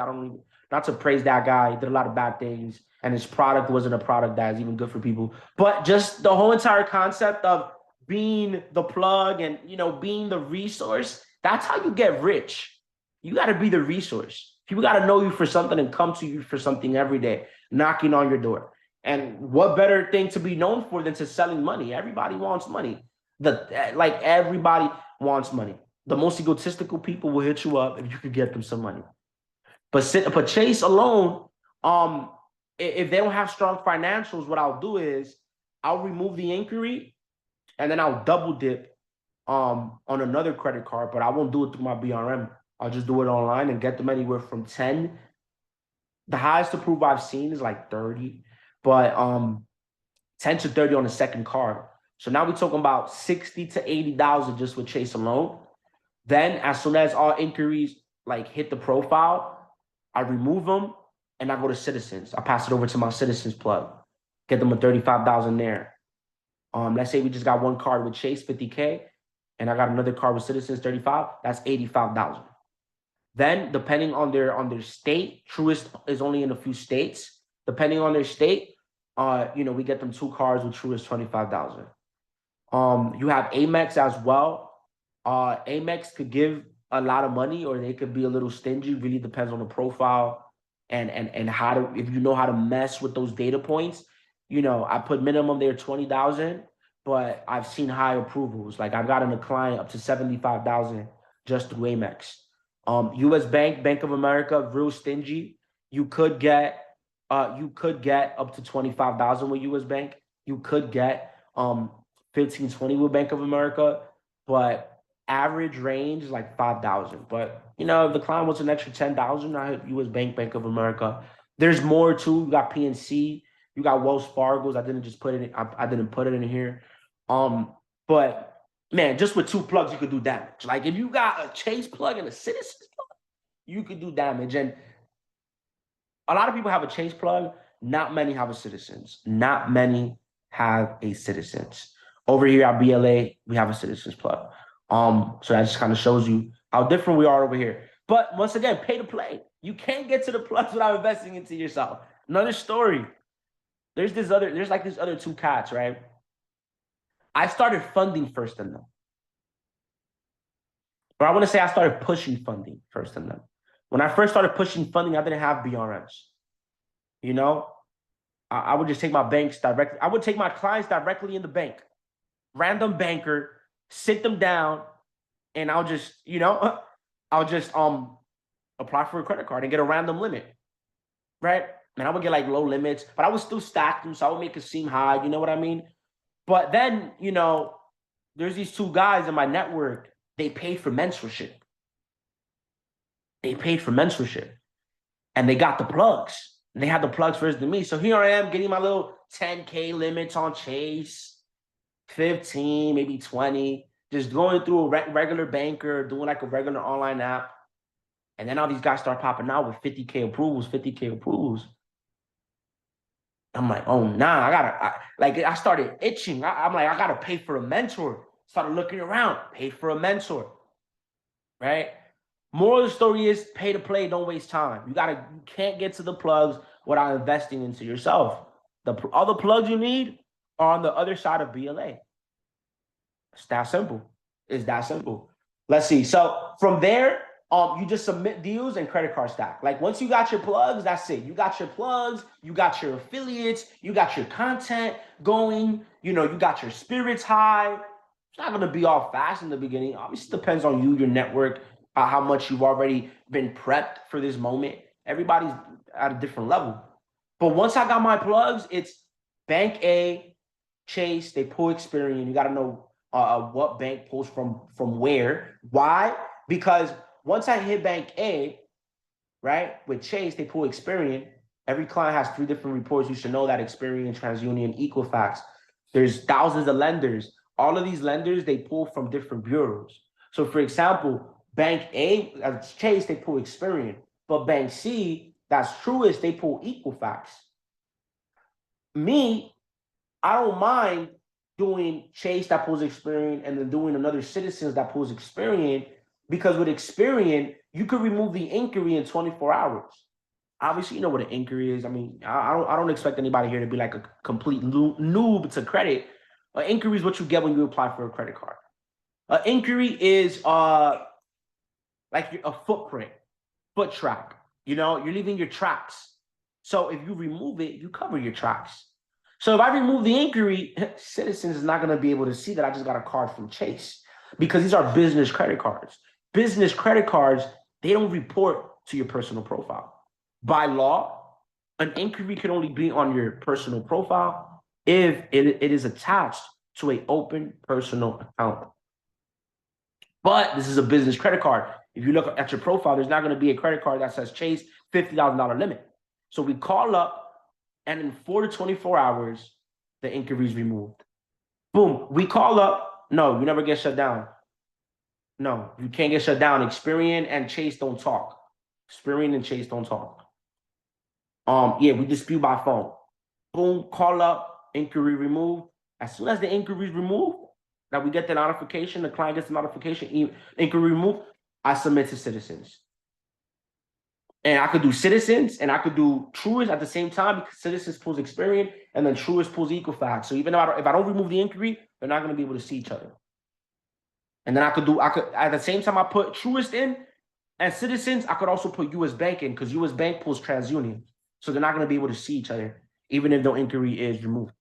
Not to praise that guy. He did a lot of bad things, and his product wasn't a product that is even good for people. But just the whole entire concept of being the plug and, you know, being the resource, that's how you get rich. You got to be the resource. People got to know you for something and come to you for something every day, knocking on your door. And what better thing to be known for than to selling money? Everybody wants money. Everybody wants money. The most egotistical people will hit you up if you could get them some money. But Chase alone, if they don't have strong financials, what I'll do is I'll remove the inquiry and then I'll double dip on another credit card, but I won't do it through my BRM. I'll just do it online and get them anywhere from 10. The highest approval I've seen is like 30, but 10 to 30 on the second card. So now we're talking about 60 to 80,000 just with Chase alone. Then as soon as all inquiries like hit the profile, I remove them and I go to Citizens. I pass it over to my Citizens plug, get them a 35,000 there. Let's say we just got 1 card with Chase, 50K, and I got another card with Citizens, 35. That's 85,000. Then, depending on their state, Truist is only in a few states. Depending on their state, you know, we get them 2 cards with Truist, 25,000. You have Amex as well. Amex could give a lot of money, or they could be a little stingy. Really depends on the profile and how to, if you know how to mess with those data points. You know, I put minimum there 20,000, but I've seen high approvals. Like I've gotten a client up to 75,000 just through Amex. U.S. Bank, Bank of America, real stingy. You could get up to 25,000 with U.S. Bank. You could get 15, 20 with Bank of America, but average range is like 5,000. But you know, if the client wants an extra 10,000, I hit U.S. Bank, Bank of America. There's more too. You got PNC, you got Wells Fargo's. I didn't just put it in. I didn't put it in here. But man, just with 2 plugs, you could do damage. Like if you got a Chase plug and a Citizens plug, you could do damage. And a lot of people have a Chase plug. Not many have a Citizens. Not many have a Citizens. Over here at BLA, we have a Citizens plug. So that just kind of shows you how different we are over here. But once again, pay to play. You can't get to the plugs without investing into yourself. Another story. There's these other 2 cats, right? I started funding first in them. Or I want to say I started pushing funding first in them. When I first started pushing funding, I didn't have BRMs. You know, I would just take my banks directly. I would take my clients directly in the bank. Random banker, sit them down, and I'll just, you know, apply for a credit card and get a random limit. Right? And I would get like low limits, but I would still stack them, so I would make it seem high. You know what I mean? But then, you know, there's these 2 guys in my network. They paid for mentorship. And they got the plugs. And they had the plugs first than me. So here I am getting my little 10K limits on Chase, 15, maybe 20, just going through a regular banker, doing like a regular online app. And then all these guys start popping out with 50K approvals. I'm like, oh, nah, I started itching. I'm like, I got to pay for a mentor. Started looking around, pay for a mentor, right? Moral of the story is pay to play, don't waste time. You can't get to the plugs without investing into yourself. All the plugs you need are on the other side of BLA. It's that simple. Let's see. So from there, you just submit deals and credit card stack. Like once you got your plugs, that's it. You got your plugs, you got your affiliates, you got your content going, you know, you got your spirits high. It's not going to be all fast in the beginning. Obviously, it depends on you, your network, how much you've already been prepped for this moment. Everybody's at a different level. But once I got my plugs, it's Bank A, Chase, they pull Experian. You got to know what bank pulls from where. Why? Because once I hit Bank A, right, with Chase, they pull Experian. Every client has 3 different reports. You should know that: Experian, TransUnion, Equifax. There's thousands of lenders. All of these lenders, they pull from different bureaus. So for example, Bank A, that's Chase, they pull Experian. But Bank C, that's Truist, they pull Equifax. Me, I don't mind doing Chase that pulls Experian and then doing another Citizens that pulls Experian, because with Experian, you could remove the inquiry in 24 hours. Obviously, you know what an inquiry is. I mean, I don't expect anybody here to be like a complete noob to credit. An inquiry is what you get when you apply for a credit card. An inquiry is like a footprint, foot track. You know, you're leaving your tracks. So if you remove it, you cover your tracks. So if I remove the inquiry, Citizens is not going to be able to see that I just got a card from Chase, because these are business credit cards. Business credit cards, they don't report to your personal profile. By law, an inquiry can only be on your personal profile if it is attached to an open personal account. But this is a business credit card. If you look at your profile, there's not going to be a credit card that says Chase $50,000 limit. So we call up, and in 4 to 24 hours, the inquiry is removed. Boom. We call up. No, you never get shut down. No, you can't get shut down. Experian and Chase don't talk. Experian and Chase don't talk. Yeah, we dispute by phone. Boom, call up, inquiry removed. As soon as the inquiry is removed, that we get the notification, the client gets the notification, inquiry removed, I submit to Citizens. And I could do Citizens and I could do Truist at the same time, because Citizens pulls Experian and then Truist pulls Equifax. So even though if I don't remove the inquiry, they're not going to be able to see each other. And then I could at the same time I put Truist in and Citizens, I could also put US Bank in, because US Bank pulls TransUnion. So they're not going to be able to see each other, even if no inquiry is removed.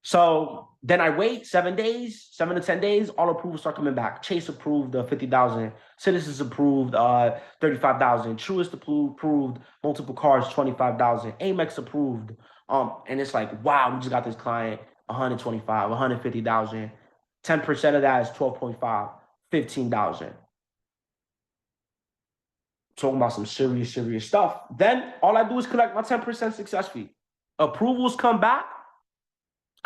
So then I wait 7 days, 7 to 10 days, all approvals start coming back. Chase approved 50,000, Citizens approved 35,000, Truist approved multiple cards 25,000, Amex approved. And it's like, wow, we just got this client 125, 150,000. 10% of that is 12.5, 15,000. Talking about some serious stuff. Then all I do is collect my 10% success fee. Approvals come back.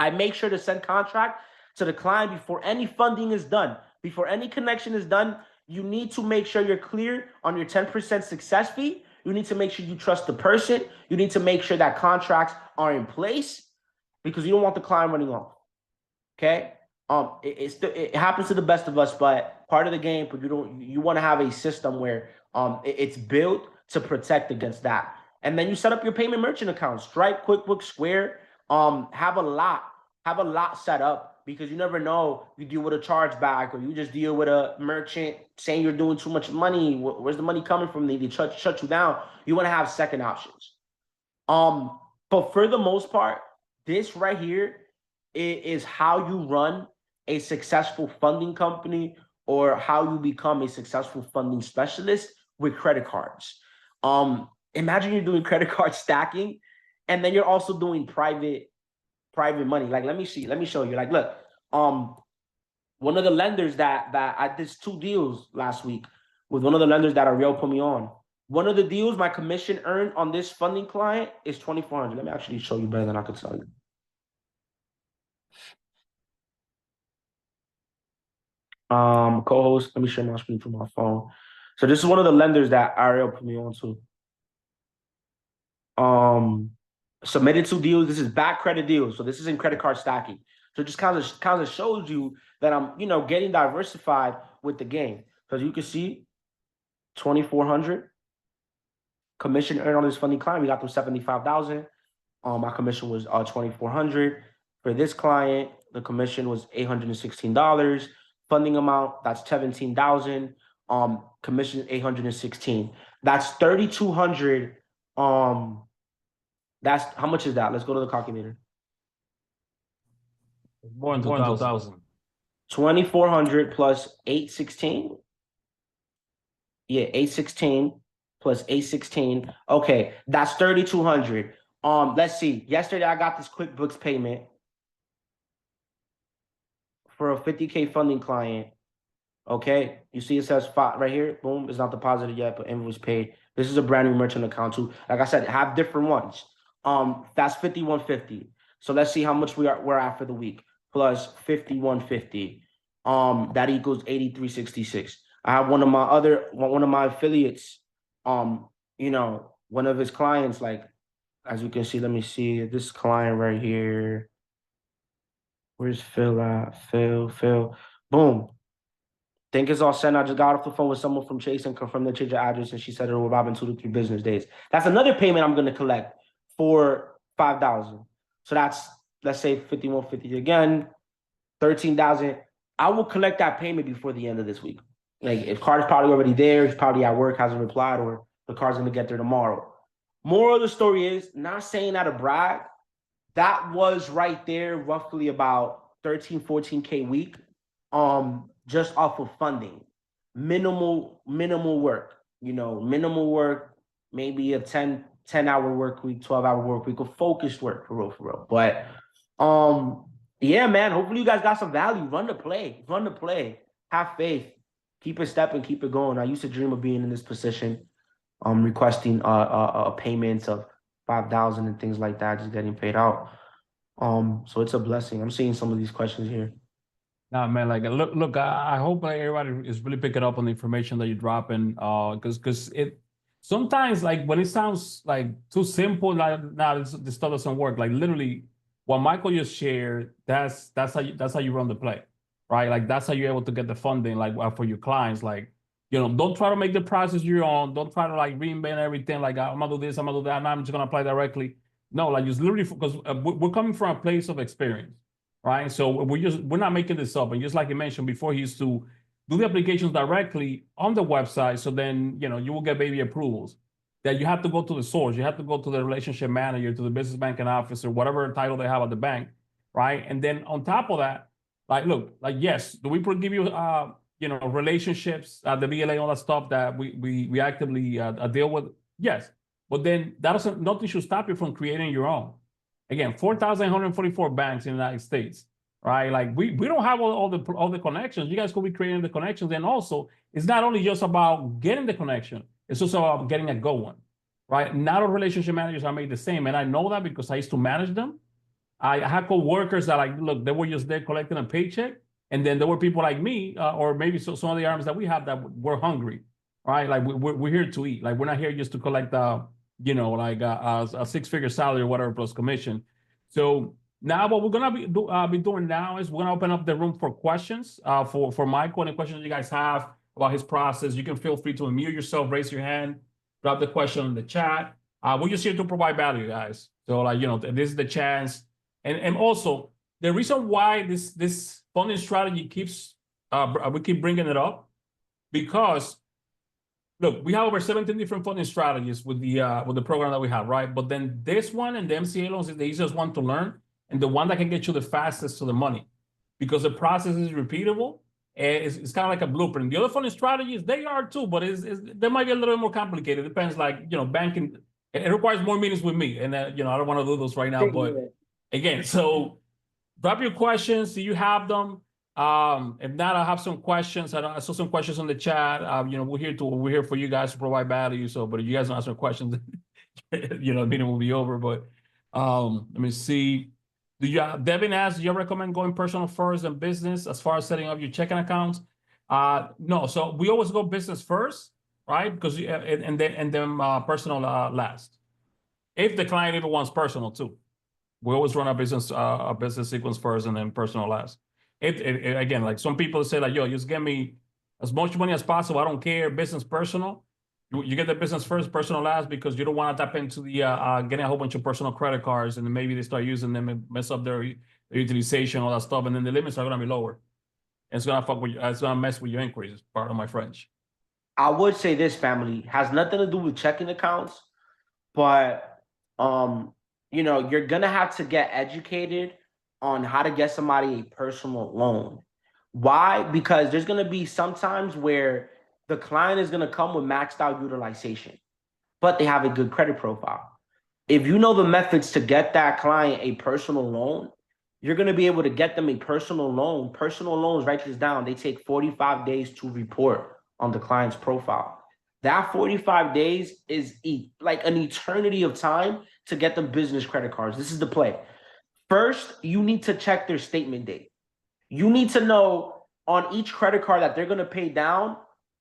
I make sure to send contract to the client before any funding is done. Before any connection is done, you need to make sure you're clear on your 10% success fee. You need to make sure you trust the person. You need to make sure that contracts are in place, because you don't want the client running off. Okay? It happens to the best of us, but part of the game. But you want to have a system where it's built to protect against that. And then you set up your payment merchant accounts: Stripe, QuickBooks, Square. Have a lot set up, because you never know. You deal with a chargeback, or you just deal with a merchant saying you're doing too much money. Where's the money coming from? They shut you down. You want to have second options. But for the most part, this right here is how you run a successful funding company, or how you become a successful funding specialist with credit cards. Imagine you're doing credit card stacking, and then you're also doing private money. Like, let me show you. Like, look, one of the lenders that I did 2 deals last week with one of the lenders that Ariel put me on. One of the deals, my commission earned on this funding client is $2,400. Let me actually show you better than I could tell you. Co-host, let me share my screen from my phone. So this is one of the lenders that Ariel put me on to. Submitted 2 deals. This is back credit deals. So this isn't credit card stacking. So it just kind of shows you that I'm, getting diversified with the game. Because you can see $2,400 commission earned on this funding client. We got them 75,000. My commission was $2,400. For this client, the commission was $816. Funding amount, that's $17,000. Commission $816. That's $3,200. That's how much is that? Let's go to the calculator. More than 2,000. 2,400 plus 816. Yeah, 816 plus 816. Okay, that's 3,200. Let's see. Yesterday I got this QuickBooks payment for a 50K funding client. Okay, you see it says five right here. Boom, it's not deposited yet, but invoice paid. This is a brand new merchant account too. Like I said, have different ones. That's 5,150. So let's see how much we're at for the week. Plus 5,150. That equals 8,366. I have one of my affiliates, you know, one of his clients, like, as you can see, let me see this client right here. Where's Phil at? Phil. Boom. Think it's all sent. I just got off the phone with someone from Chase and confirmed the change of address, and she said it will arrive in 2 to 3 business days. That's another payment I'm gonna collect for 5,000. So that's, let's say 5,150 again, 13,000. I will collect that payment before the end of this week. Like, if card's probably already there, he's probably at work, hasn't replied, or the card's gonna get there tomorrow. Moral of the story is, not saying that to brag, that was right there roughly about 13, 14K a week. Just off of funding, minimal work, minimal work, maybe a 10-hour work week, 12-hour work week of focused work for real. But yeah, man, hopefully you guys got some value. Run the play, have faith, keep it stepping, keep it going. I used to dream of being in this position, requesting payments of 5,000 and things like that, just getting paid out. So it's a blessing. I'm seeing some of these questions here. Nah, man, like, look, I hope like everybody is really picking up on the information that you're dropping, because it sometimes, like, when it sounds like too simple, like, nah, this stuff doesn't work. Like, literally, what Michael just shared, that's how you run the play, right? Like, that's how you're able to get the funding, like, for your clients. Like, don't try to make the process your own. Don't try to like reinvent everything. Like, I'm gonna do this, I'm gonna do that, and I'm just gonna apply directly. No, like, just literally, because we're coming from a place of experience. Right, so we're not making this up, and just like you mentioned before, he used to do the applications directly on the website. So then you will get baby approvals. That you have to go to the source, you have to go to the relationship manager, to the business banking officer, whatever title they have at the bank, right? And then on top of that, like, look, like, yes, do we give you relationships, the BLA, all that stuff that we actively deal with? Yes, but then nothing should stop you from creating your own. Again, 4,144 banks in the United States, right? Like, we don't have all the connections. You guys could be creating the connections. And also, it's not only just about getting the connection, it's also about getting a good one, right? Not all relationship managers are made the same. And I know that because I used to manage them. I had co-workers that, like, look, they were just there collecting a paycheck. And then there were people like me, or maybe some of the arms that we have that were hungry, right? Like, we're here to eat. Like, we're not here just to collect like a six-figure salary or whatever plus commission. So now what we're gonna be doing now is we're gonna open up the room for questions for Michael. Any questions you guys have about his process, you can feel free to unmute yourself, raise your hand, drop the question in the chat. We're just here to provide value, guys. So, like, this is the chance, and also the reason why this funding strategy we keep bringing it up, because look, we have over 17 different funding strategies with the program that we have, right? But then this one and the MCA loans is the easiest one to learn, and the one that can get you the fastest to the money, because the process is repeatable. And it's kind of like a blueprint. The other funding strategies, they are too, but they might be a little bit more complicated. It depends, like, banking. It requires more meetings with me, and I don't want to do those right now. But again, so drop your questions. Do you have them? If not, I have some questions. I saw some questions on the chat. We're here for you guys to provide value. So, but if you guys don't ask some questions, the meeting will be over. But let me see. Devin asks, do you recommend going personal first and business as far as setting up your checking accounts? No. So we always go business first, right? Because and then personal last. If the client even wants personal too, we always run a business sequence first and then personal last. Again, like, some people say, like, yo, just get me as much money as possible. I don't care, business, personal. You get the business first, personal last, because you don't want to tap into the getting a whole bunch of personal credit cards, and then maybe they start using them and mess up their utilization, all that stuff, and then the limits are going to be lower. And it's going to mess with your inquiries. Pardon my French. I would say this, family, has nothing to do with checking accounts, but you're gonna have to get educated on how to get somebody a personal loan. Why? Because there's going to be some times where the client is going to come with maxed out utilization, but they have a good credit profile. If you know the methods to get that client a personal loan, you're going to be able to get them a personal loan. Personal loans, write this down, they take 45 days to report on the client's profile. That 45 days is like an eternity of time to get them business credit cards. This is the play. First, you need to check their statement date. You need to know on each credit card that they're going to pay down,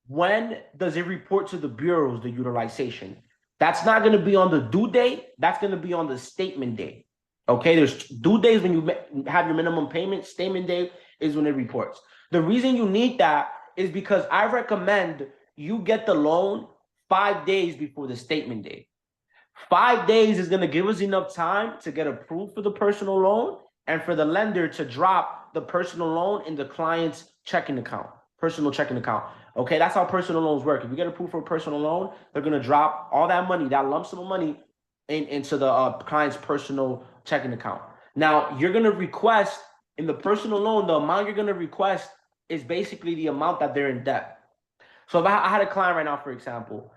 when does it report to the bureaus, the utilization? That's not going to be on the due date. That's going to be on the statement date. Okay, there's due days when you have your minimum payment. Statement date is when it reports. The reason you need that is because I recommend you get the loan 5 days before the statement date. 5 days is going to give us enough time to get approved for the personal loan and for the lender to drop the personal loan in the client's checking account, personal checking account. Okay, that's how personal loans work. If you get approved for a personal loan, they're going to drop all that money, that lump sum of money, into the client's personal checking account. Now, you're going to request in the personal loan, the amount you're going to request is basically the amount that they're in debt. So if I had a client right now, for example,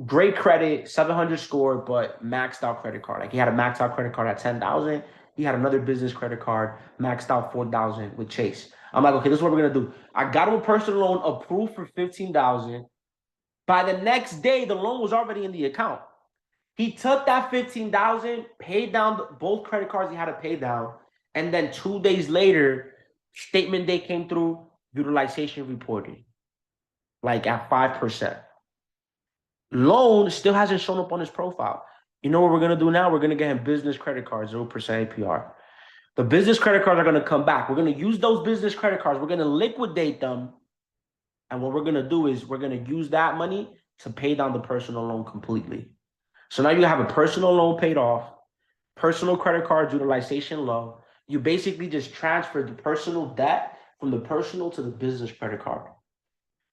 great credit, 700 score, but maxed out credit card. Like he had a maxed out credit card at 10,000. He had another business credit card maxed out 4,000 with Chase. I'm like, okay, this is what we're gonna do. I got him a personal loan approved for 15,000. By the next day, the loan was already in the account. He took that 15,000, paid down both credit cards he had to pay down, and then 2 days later, statement day came through, utilization reported, like at 5%. Loan still hasn't shown up on his profile. You know what we're gonna do now? We're gonna get him business credit cards, 0% APR. The business credit cards are gonna come back. We're gonna use those business credit cards. We're gonna liquidate them. And what we're gonna do is we're gonna use that money to pay down the personal loan completely. So now you have a personal loan paid off, personal credit cards utilization low. You basically just transferred the personal debt from the personal to the business credit card.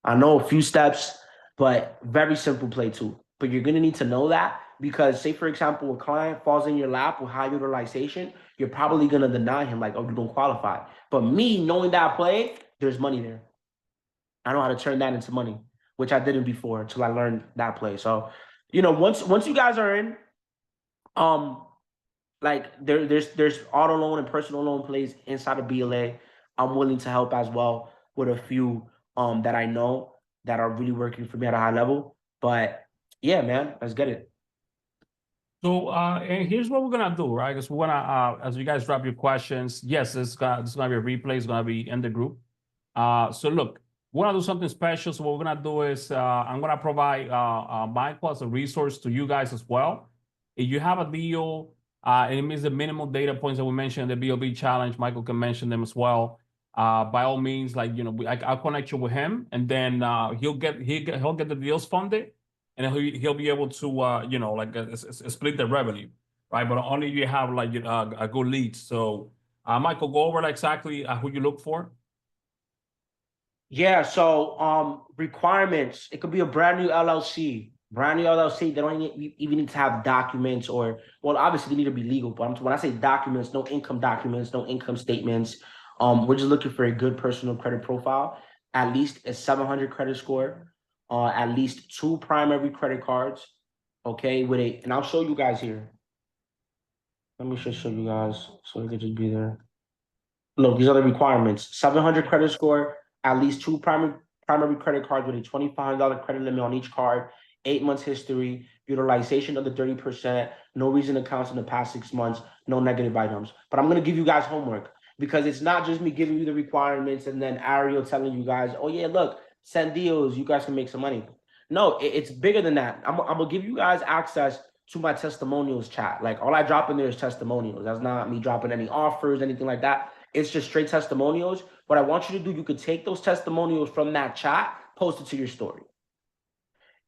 I know a few steps, but very simple play too. But you're gonna need to know that because, say for example, a client falls in your lap with high utilization, you're probably gonna deny him like, oh, you don't qualify. But me knowing that play, there's money there. I know how to turn that into money, which I didn't before until I learned that play. So, you know, once you guys are in, like there's auto loan and personal loan plays inside of BLA. I'm willing to help as well with a few that I know that are really working for me at a high level. But yeah, man, let's get it. So, and here's what we're gonna do, right? Because we're gonna, as you guys drop your questions, yes, this is gonna be a replay. It's gonna be in the group. So look, we're gonna do something special. So what we're gonna do is, I'm gonna provide Michael as a resource to you guys as well. If you have a deal, and it means the minimal data points that we mentioned in the BOB challenge, Michael can mention them as well. By all means, like, you know, I'll connect you with him, and then he'll get the deals funded. And he'll be able to, you know, like split the revenue, right? But only if you have like a good lead. So, Michael, go over like exactly who you look for. Yeah. So, requirements. It could be a brand new LLC. Brand new LLC. They don't even need to have documents, or well, obviously they need to be legal. But when I say documents, no income documents, no income statements. We're just looking for a good personal credit profile, at least a 700 credit score. At least 2 primary credit cards, okay, with a, and I'll show you guys here. Let me just show you guys so it could just be there. Look, these are the requirements: 700 credit score, at least 2 primary credit cards with a $2,500 credit limit on each card, 8 months history, utilization of the 30%, no recent accounts in the past 6 months, no negative items. But I'm gonna give you guys homework because it's not just me giving you the requirements and then Ariel telling you guys, oh yeah, look, send deals, you guys can make some money. No, it's bigger than that. I'm gonna give you guys access to my testimonials chat. Like all I drop in there is testimonials. That's not me dropping any offers, anything like that. It's just straight testimonials. What I want you to do, you could take those testimonials from that chat, post it to your story.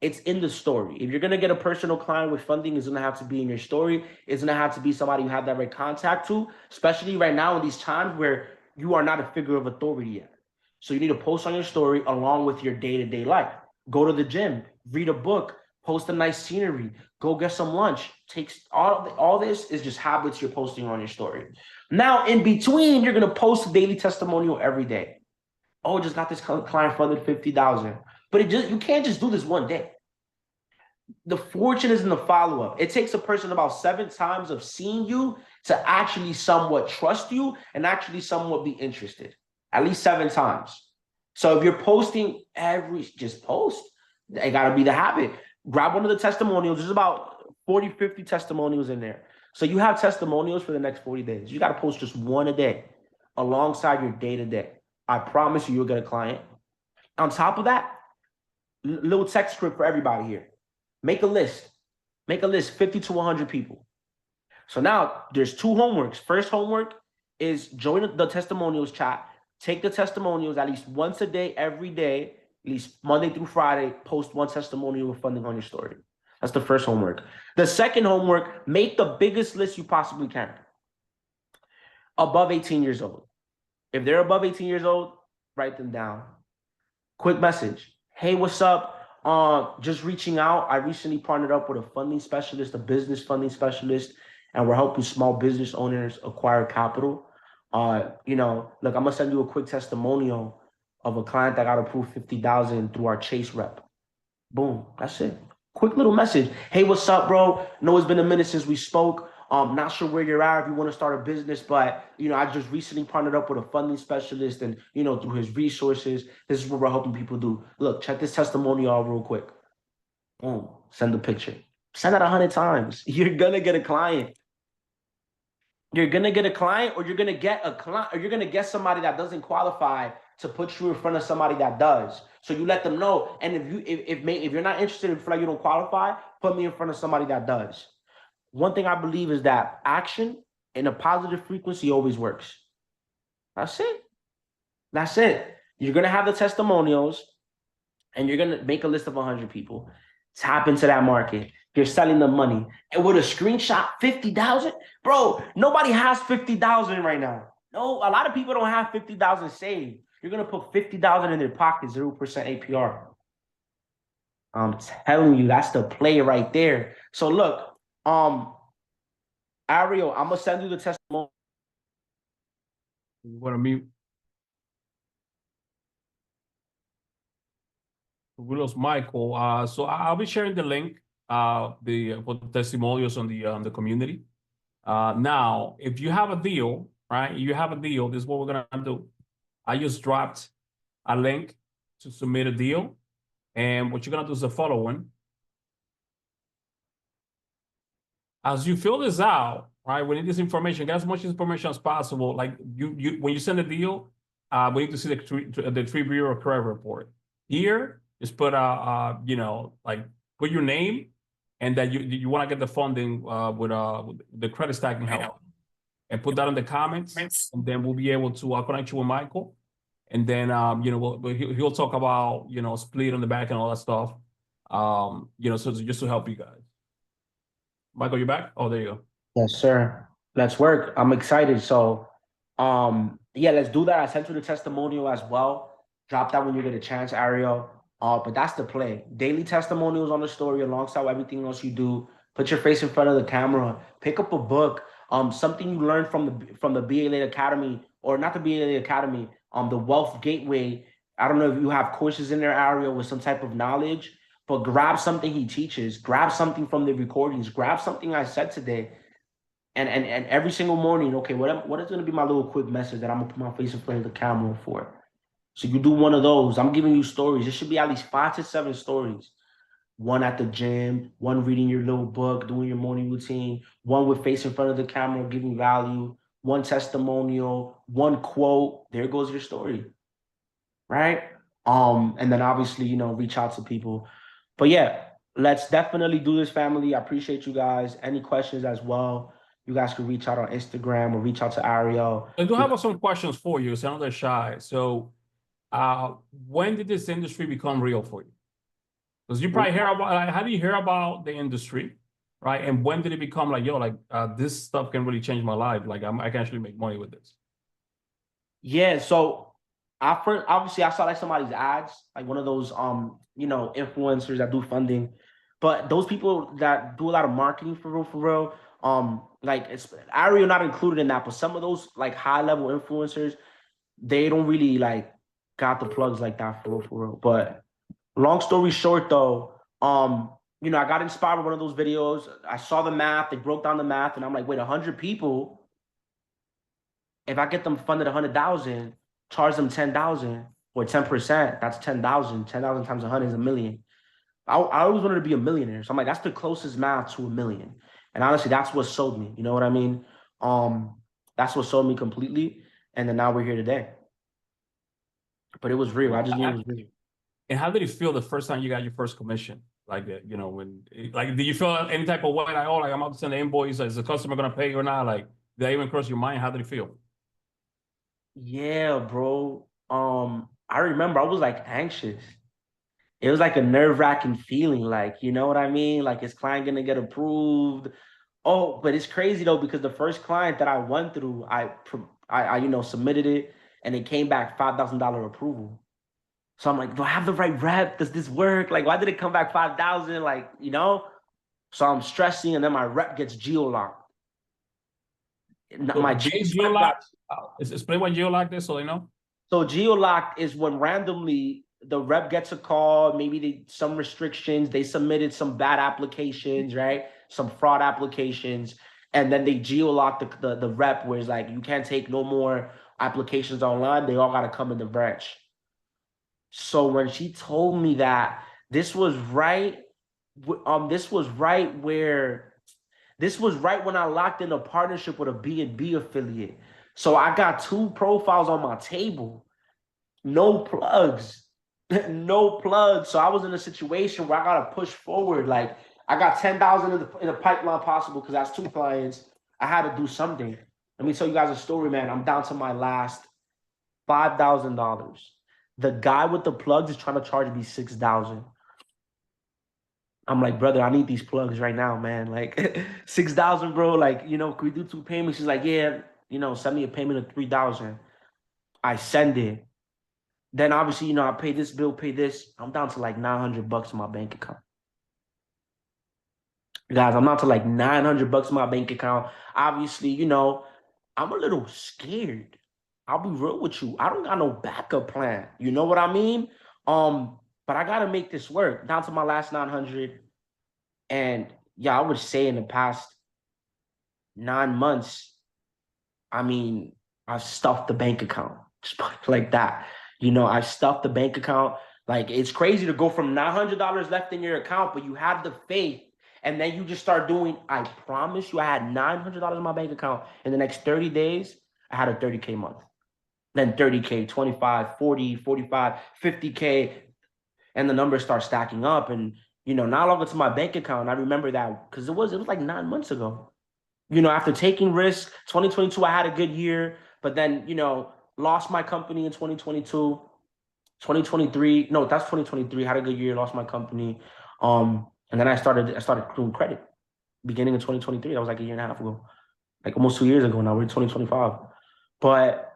It's in the story. If you're gonna get a personal client with funding, it's gonna have to be in your story. It's gonna have to be somebody you have direct contact to, especially right now in these times where you are not a figure of authority yet. So you need to post on your story along with your day-to-day life. Go to the gym, read a book, Post a nice scenery. Go get some lunch. Takes all this is just habits you're posting on your story. Now, in between, you're gonna post a daily testimonial every day. Oh, just got this client funded 50,000. But you can't just do this one day. The fortune is in the follow-up. It takes a person about 7 times of seeing you to actually somewhat trust you and actually somewhat be interested. At least 7 times. So if you're posting just post. It gotta be the habit. Grab one of the testimonials. There's about 40, 50 testimonials in there. So you have testimonials for the next 40 days. You gotta post just one a day alongside your day-to-day. I promise you'll get a client. On top of that, little text script for everybody here. Make a list. Make a list, 50 to 100 people. So now there's 2 homeworks. First homework is join the testimonials chat. Take the testimonials at least once a day, every day, at least Monday through Friday, post 1 testimonial with funding on your story. That's the first homework. The second homework, make the biggest list you possibly can. Above 18 years old. If they're above 18 years old, write them down. Quick message. Hey, what's up? Just reaching out. I recently partnered up with a funding specialist, a business funding specialist, and we're helping small business owners acquire capital. You know, look, I'm gonna send you a quick testimonial of a client that got approved 50,000 through our Chase rep. Boom, that's it. Quick little message. Hey, what's up, bro? Know it's been a minute since we spoke. Not sure where you're at if you want to start a business, but you know, I just recently partnered up with a funding specialist, and you know, through his resources, this is what we're helping people do. Look, check this testimonial out real quick. Boom, send a picture. Send that 100 times. You're gonna get a client. You're gonna get a client, or you're gonna get a client, or you're gonna get somebody that doesn't qualify to put you in front of somebody that does. So you let them know. And if you're not interested, if you feel like you don't qualify, put me in front of somebody that does. One thing I believe is that action in a positive frequency always works. That's it. That's it. You're going to have the testimonials, and you're going to make a list of 100 people. Tap into that market. You're selling them money. And with a screenshot, 50,000? Bro, nobody has 50,000 right now. No, a lot of people don't have 50,000 saved. You're going to put 50,000 in their pocket, 0% APR. I'm telling you, that's the play right there. So look, Ariel, I'm gonna send you the testimonial. What I mean, we lost Michael. So I'll be sharing the link, for the testimonials on the community. Now, if you have a deal, right? You have a deal. This is what we're gonna do. I just dropped a link to submit a deal, and what you're gonna do is the following. As you fill this out, right? We need this information. Get as much information as possible. Like you when you send a deal, we need to see the Tree Bureau credit report. Here, just put you know, like put your name, and that you want to get the funding with the credit stacking help, and put that in the comments, and then we'll be able to connect you with Michael, and then you know he'll talk about, you know, split on the back and all that stuff. You know, so just to help you guys. Michael, you back? Oh, there you go. Yes, sir. Let's work. I'm excited. So, yeah, let's do that. I sent you the testimonial as well. Drop that when you get a chance, Ariel. But that's the play. Daily testimonials on the story alongside everything else you do. Put your face in front of the camera. Pick up a book. Something you learned from the BA Academy, or not the BA Academy. The Wealth Gateway. I don't know if you have courses in there, Ariel, with some type of knowledge. But grab something he teaches, grab something from the recordings, grab something I said today, and every single morning, okay, what is going to be my little quick message that I'm going to put my face in front of the camera for? So you do one of those. I'm giving you stories. It should be at least 5 to 7 stories. One at the gym, one reading your little book, doing your morning routine, one with face in front of the camera, giving value, one testimonial, one quote. There goes your story, right? And then obviously, you know, reach out to people. But yeah, let's definitely do this, family. I appreciate you guys. Any questions as well, you guys can reach out on Instagram or reach out to Ariel. I do have some questions for you. So I'm not shy. So when did this industry become real for you? Because you probably hear about, how do you hear about the industry, right? And when did it become like, yo, like this stuff can really change my life? Like I can actually make money with this. Yeah, so obviously I saw like somebody's ads, like one of those you know, influencers that do funding. But those people that do a lot of marketing for real, like it's Ariel not included in that, but some of those like high level influencers, they don't really like got the plugs like that for real. But long story short, though, I got inspired by one of those videos. I saw the math. They broke down the math, and I'm like, wait, 100 people. If I get them funded 100,000, charge them 10,000 or 10%, that's 10,000. 10,000 times 100 is a million. I always wanted to be a millionaire, so I'm like, that's the closest math to a million. And honestly, that's what sold me. You know what I mean? That's what sold me completely. And then now we're here today. But it was real. I just knew it was real. And how did it feel the first time you got your first commission? Like that, did you feel any type of way like, oh, like I'm about to send an invoice, is the customer gonna pay or not? Like, did that even cross your mind? How did it feel? Yeah, bro. I remember I was like anxious. It was like a nerve-wracking feeling, like, you know what I mean? Like, is client gonna get approved? Oh, but it's crazy though, because the first client that I went through, I submitted it and it came back $5,000 approval. So I'm like, do I have the right rep? Does this work? Like, why did it come back 5,000? Like, So I'm stressing, and then my rep gets geo-locked. So My geolock, explain what geolock is so they know. So geo-locked is when randomly the rep gets a call, maybe some restrictions, they submitted some bad applications, right? Some fraud applications, and then they geo-lock the rep, where it's like, you can't take no more applications online. They all got to come in the branch. So when she told me that, this was right, this was right when I locked in a partnership with a B&B affiliate. So I got 2 profiles on my table, no plugs, no plugs. So I was in a situation where I gotta push forward. Like, I got 10,000 in the pipeline possible because that's 2 clients. I had to do something. Let me tell you guys a story, man. I'm down to my last $5,000. The guy with the plugs is trying to charge me 6,000. I'm like, brother, I need these plugs right now, man. Like 6,000, bro. Like, can we do 2 payments? She's like, yeah, send me a payment of 3,000. I send it. Then obviously, I pay this bill, pay this. I'm down to like $900 in my bank account. Guys, I'm down to like $900 in my bank account. Obviously, I'm a little scared. I'll be real with you. I don't got no backup plan. You know what I mean? But I gotta make this work. Down to my last 900. And yeah, I would say in the past 9 months, I mean, I've stuffed the bank account. Just put it like that. I stuffed the bank account. Like, it's crazy to go from $900 left in your account, but you have the faith. And then you just start doing, I promise you, I had $900 in my bank account. In the next 30 days, I had a 30K month. Then 30K, 25, 40, 45, 50K. And the numbers start stacking up. And, not long into my bank account, I remember that because it was like 9 months ago. After taking risks, 2022, I had a good year, but then, lost my company in 2022. 2023, no, that's 2023. Had a good year, lost my company. And then I started doing credit beginning of 2023. That was like a year and a half ago, like almost 2 years ago now. We're in 2025. But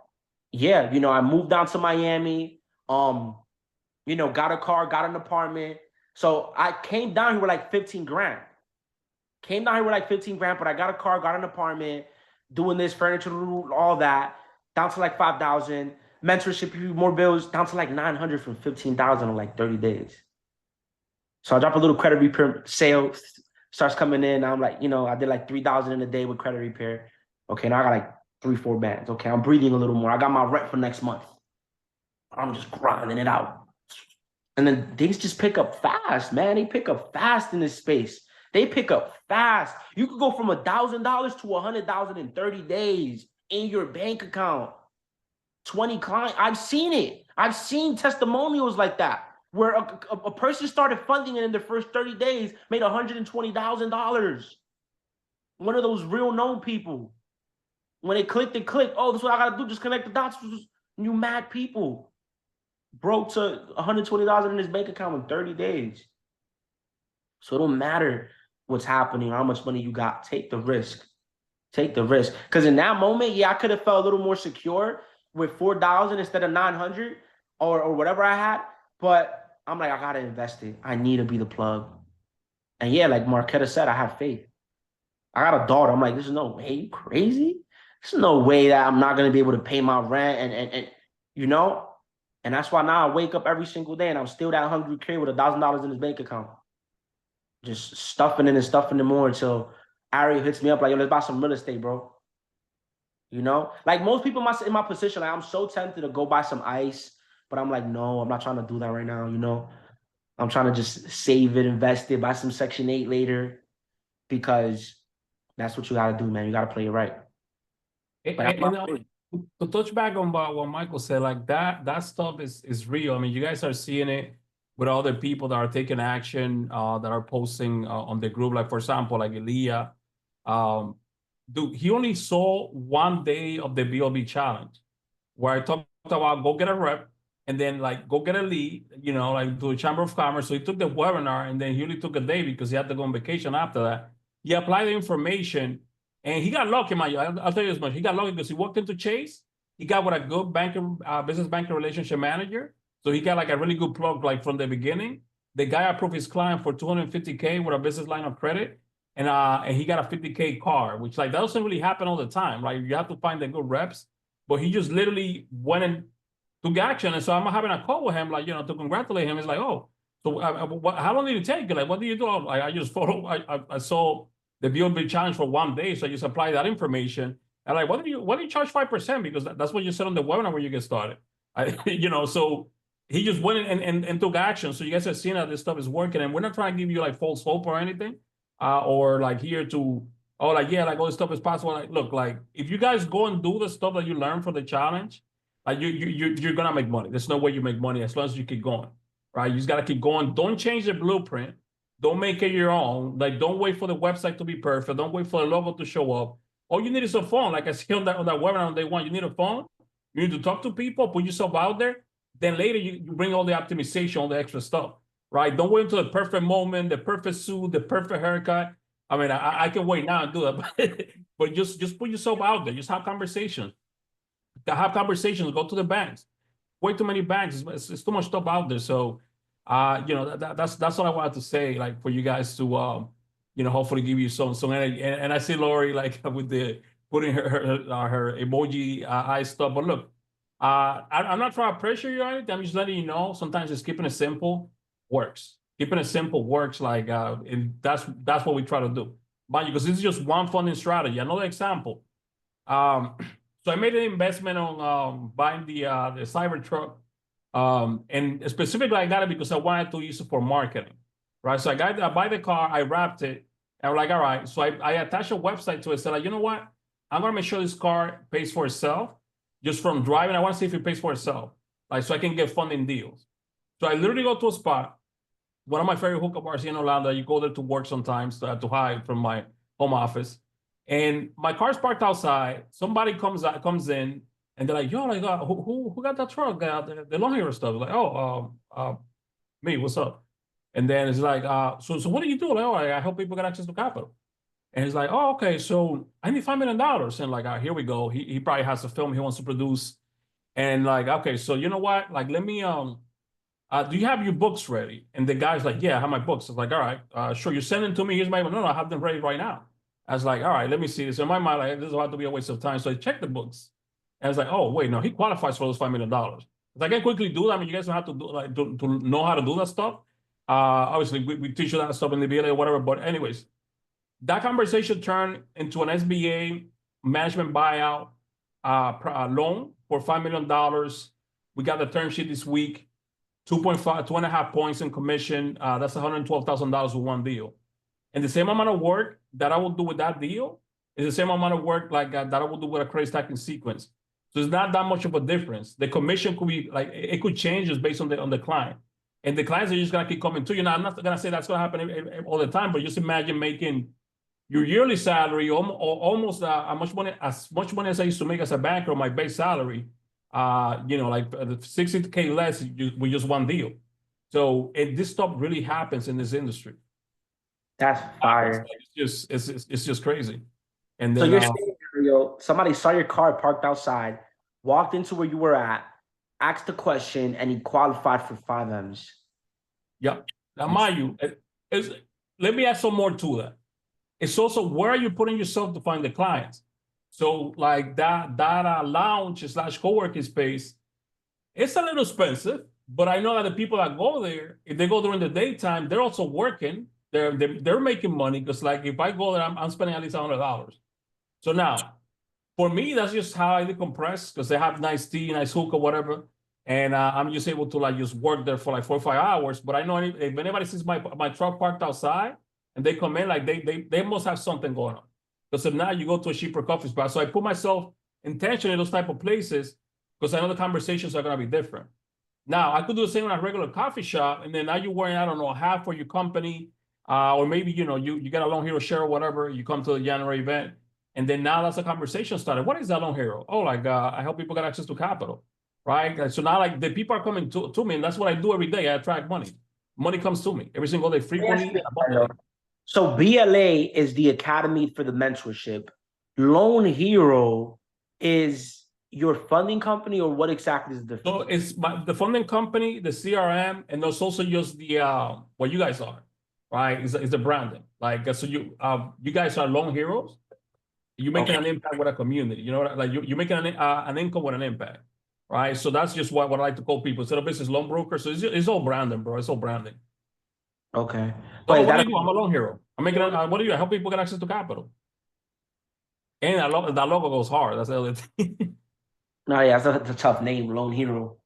yeah, I moved down to Miami, got a car, got an apartment. So I came down here with like 15 grand. Came down here with like 15 grand, but I got a car, got an apartment, doing this furniture, all that, down to like 5,000. Mentorship, more bills, down to like 900 from 15,000 in like 30 days. So I drop a little credit repair sale, starts coming in. I'm like, I did like 3,000 in a day with credit repair. Okay, now I got like 3-4 bands. Okay, I'm breathing a little more. I got my rent for next month. I'm just grinding it out. And then things just pick up fast, man. They pick up fast in this space. They pick up fast. You could go from $1,000 to 100,000 in 30 days in your bank account. 20 clients. I've seen it. I've seen testimonials like that, where a person started funding it in the first 30 days, made $120,000. One of those real known people. When they clicked, oh, this is what I gotta do, just connect the dots. You mad people. Broke to $120,000 in his bank account in 30 days. So it don't matter what's happening, how much money you got. Take the risk. Take the risk. Because in that moment, yeah, I could have felt a little more secure with 4,000 instead of 900 or whatever I had. But I'm like, I gotta invest it. I need to be the plug. And yeah, like Marquetta said, I have faith. I got a daughter. I'm like, there's no way. You crazy? There's no way that I'm not gonna be able to pay my rent and you know. And that's why now I wake up every single day and I'm still that hungry kid with $1,000 in his bank account, just stuffing it and stuffing it more until Ari hits me up like, yo, let's buy some real estate, bro. You know, like most people in my position, like I'm so tempted to go buy some ice, but I'm like, no, I'm not trying to do that right now. You know, I'm trying to just save it, invest it, buy some Section 8 later, because that's what you got to do, man. You got to play it right. But To touch back on what Michael said, like that stuff is real. I mean, you guys are seeing it with other people that are taking action, that are posting on the group. Like for example, like Elia, dude, he only saw 1 day of the BLB challenge, where I talked about go get a rep and then like go get a lead, you know, like to the Chamber of Commerce. So he took the webinar and then he only took a day because he had to go on vacation after that. He applied the information. And he got lucky, man. I'll tell you this much. He got lucky because he walked into Chase. He got with a good banker, business banker relationship manager. So he got like a really good plug, like from the beginning. The guy approved his client for $250K with a business line of credit. And he got a $50K car, which like that doesn't really happen all the time, right? You have to find the good reps. But he just literally went and took action. And so I'm having a call with him, like, you know, to congratulate him. It's like, oh, so how long did it take? Like, what do you do? I just follow. I saw the BLB challenge for 1 day. So you supply that information. And like, what do you charge 5%? Because that's what you said on the webinar when you get started. You know, so he just went and took action. So you guys have seen that this stuff is working. And we're not trying to give you like false hope or anything. Or like here to, oh, like, yeah, like all this stuff is possible. Like, look, like if you guys go and do the stuff that you learned for the challenge, like you're gonna make money. There's no way you make money as long as you keep going, right? You just gotta keep going. Don't change the blueprint. Don't make it your own. Like, don't wait for the website to be perfect. Don't wait for the logo to show up. All you need is a phone. Like I see on that webinar on day one, you need a phone. You need to talk to people, put yourself out there. Then later you bring all the optimization, all the extra stuff, right? Don't wait until the perfect moment, the perfect suit, the perfect haircut. I mean, I can wait now and do it, but just put yourself out there. Just have conversations. Have conversations. Go to the banks. Way too many banks. It's too much stuff out there. So, you know, that's what I wanted to say. Like for you guys to, you know, hopefully give you some energy. And I see Lori like with the putting her emoji eye stuff. But look, I'm not trying to pressure you or anything. I'm just letting you know. Sometimes just keeping it simple works. Keeping it simple works. Like, and that's what we try to do. Mind you, because this is just one funding strategy. Another example. So I made an investment on buying the Cybertruck, and specifically I got it because I wanted to use it for marketing, right? So I buy the car, I wrapped it, and I'm like, all right. So I attached a website to it. Said like, you know what? I'm gonna make sure this car pays for itself just from driving. I want to see if it pays for itself, like so I can get funding deals. So I literally go to a spot, one of my favorite hookup bars here in Orlando. You go there to work sometimes to hide from my home office. And my car's parked outside. Somebody comes in, and they're like, "Yo, like, who got that truck? The long hair stuff." Like, "Oh, me. What's up?" And then it's like, "So what do you do?" Like, "Oh, I help people get access to capital." And he's like, "Oh, okay. So I need $5 million." And like, here we go. He probably has a film he wants to produce, and like, okay, so you know what? Like, let me do you have your books ready? And the guy's like, "Yeah, I have my books." I was like, "All right, sure. You're sending to me. Here's my no, I have them ready right now." I was like, all right, let me see this. In my mind, like, this is about to be a waste of time. So I checked the books. And I was like, oh, wait, no, he qualifies for those $5 million. I can quickly do that. I mean, you guys don't have to do like to know how to do that stuff. Obviously, we teach you that stuff in the BLA or whatever. But anyways, that conversation turned into an SBA management buyout loan for $5 million. We got the term sheet this week, 2.5, 2.5 points in commission. That's $112,000 with one deal. And the same amount of work that I will do with that deal is the same amount of work like that I will do with a credit stacking sequence. So it's not that much of a difference. The commission could be like it could change just based on the client, and the clients are just gonna keep coming to you. Now I'm not gonna say that's gonna happen all the time, but just imagine making your yearly salary almost as much money as I used to make as a banker, my base salary. You know, like 60K less with just one deal. So this stuff really happens in this industry. That's fire. It's just crazy. And then so you're saying, Mario, somebody saw your car parked outside, walked into where you were at, asked the question, and he qualified for 5Ms. Yeah. Now, mind you, let me add some more to that. It's also where are you putting yourself to find the clients? So like that lounge slash co-working space, it's a little expensive, but I know that the people that go there, if they go during the daytime, they're also working. They're making money because like if I go there, I'm spending at least $100. So now, for me, that's just how I decompress because they have nice tea, nice hookah, whatever, and I'm just able to like just work there for like 4 or 5 hours. But I know if anybody sees my truck parked outside and they come in, like they must have something going on. Because if not, you go to a cheaper coffee spot. So I put myself intentionally in those type of places because I know the conversations are gonna be different. Now I could do the same in a regular coffee shop, and then now you're wearing, I don't know, half for your company, or maybe you get a Long Hero share or whatever. You come to the January event, and then now that's a conversation started. What is that Long Hero? Oh, like I help people get access to capital, right? And so now like the people are coming to me, and that's what I do every day. I attract money. Money comes to me every single day, frequently and abundantly. So BLA is the Academy for the Mentorship. Loan Hero is your funding company, or what exactly is the? So it's the funding company, the CRM, and there's also just the what you guys are, right? Is the branding. Like so you guys are Loan Heroes. You're making an impact with a community. You know, like you're making an income with an impact, right? So that's just what I like to call people. Instead of business loan broker, so it's all branding, bro. It's all branding. Okay. So what do you do? I'm a Loan Hero. I'm making what do you? I help people get access to capital. And that logo goes hard. That's the other thing. No, yeah, that's a tough name, Loan Hero.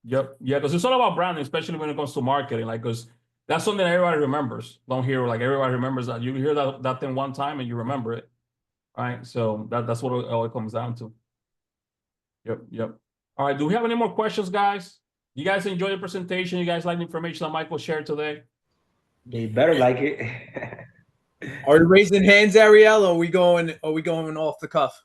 Yep, yeah, because it's all about branding, especially when it comes to marketing. Like, because that's something that everybody remembers. Loan Hero, like everybody remembers that. You hear that thing one time and you remember it, right? So that's what it all comes down to. Yep. All right, do we have any more questions, guys? You guys enjoy the presentation? You guys like the information that Michael shared today? They better like it. Are we raising hands, Ariel, or are we going off the cuff?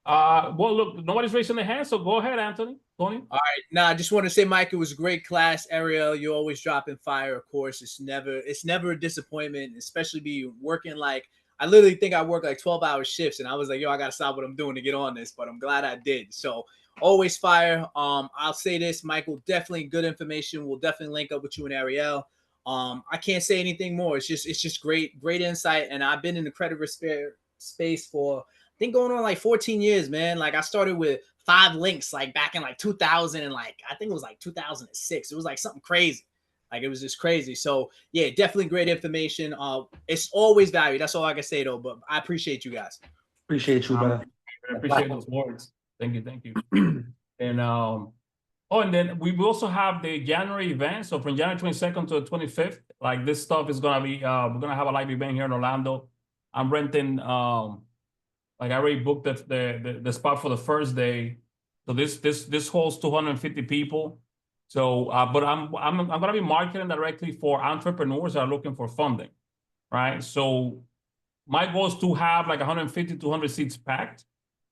Well, look, nobody's raising their hand, so go ahead, Anthony. Tony. All right. Nah, I just want to say, Mike, it was a great class. Ariel, you're always dropping fire, of course. It's never a disappointment, especially be working like I literally think I work like 12-hour shifts, and I was like, yo, I gotta stop what I'm doing to get on this, but I'm glad I did. So always fire. I'll say this, Michael, definitely good information. We'll definitely link up with you and Ariel. I can't say anything more. It's just great insight. And I've been in the credit risk space for I think going on like 14 years, man. Like I started with 5 links like back in like 2000 and like I think it was like 2006. It was like something crazy. Like it was just crazy. So yeah, definitely great information. It's always value. That's all I can say though. But I appreciate you guys. Appreciate you, brother. I appreciate those words. Thank you. And and then we will also have the January event. So from January 22nd to the 25th, like this stuff is gonna be we're gonna have a live event here in Orlando. I'm renting like I already booked the spot for the first day. So this holds 250 people. So but I'm gonna be marketing directly for entrepreneurs that are looking for funding, right? So my goal is to have like 150, 200 seats packed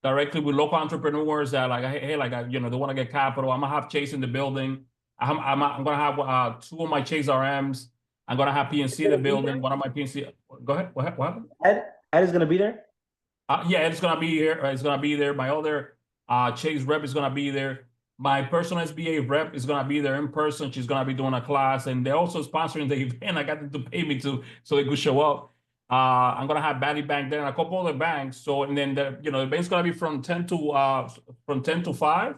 directly with local entrepreneurs that like, hey, like, they want to get capital. I'm gonna have Chase in the building. I'm gonna have 2 of my Chase RMs. I'm gonna have PNC in the building. One of my PNC. Go ahead. What happened? Ed is gonna be there. Yeah, Ed's gonna be here. It's gonna be there. My other Chase rep is gonna be there. My personal SBA rep is gonna be there in person. She's gonna be doing a class, and they're also sponsoring the event. I got them to pay me so they could show up. I'm gonna have Batty Bank there and a couple other banks. So and then the event's gonna be from 10 to 5.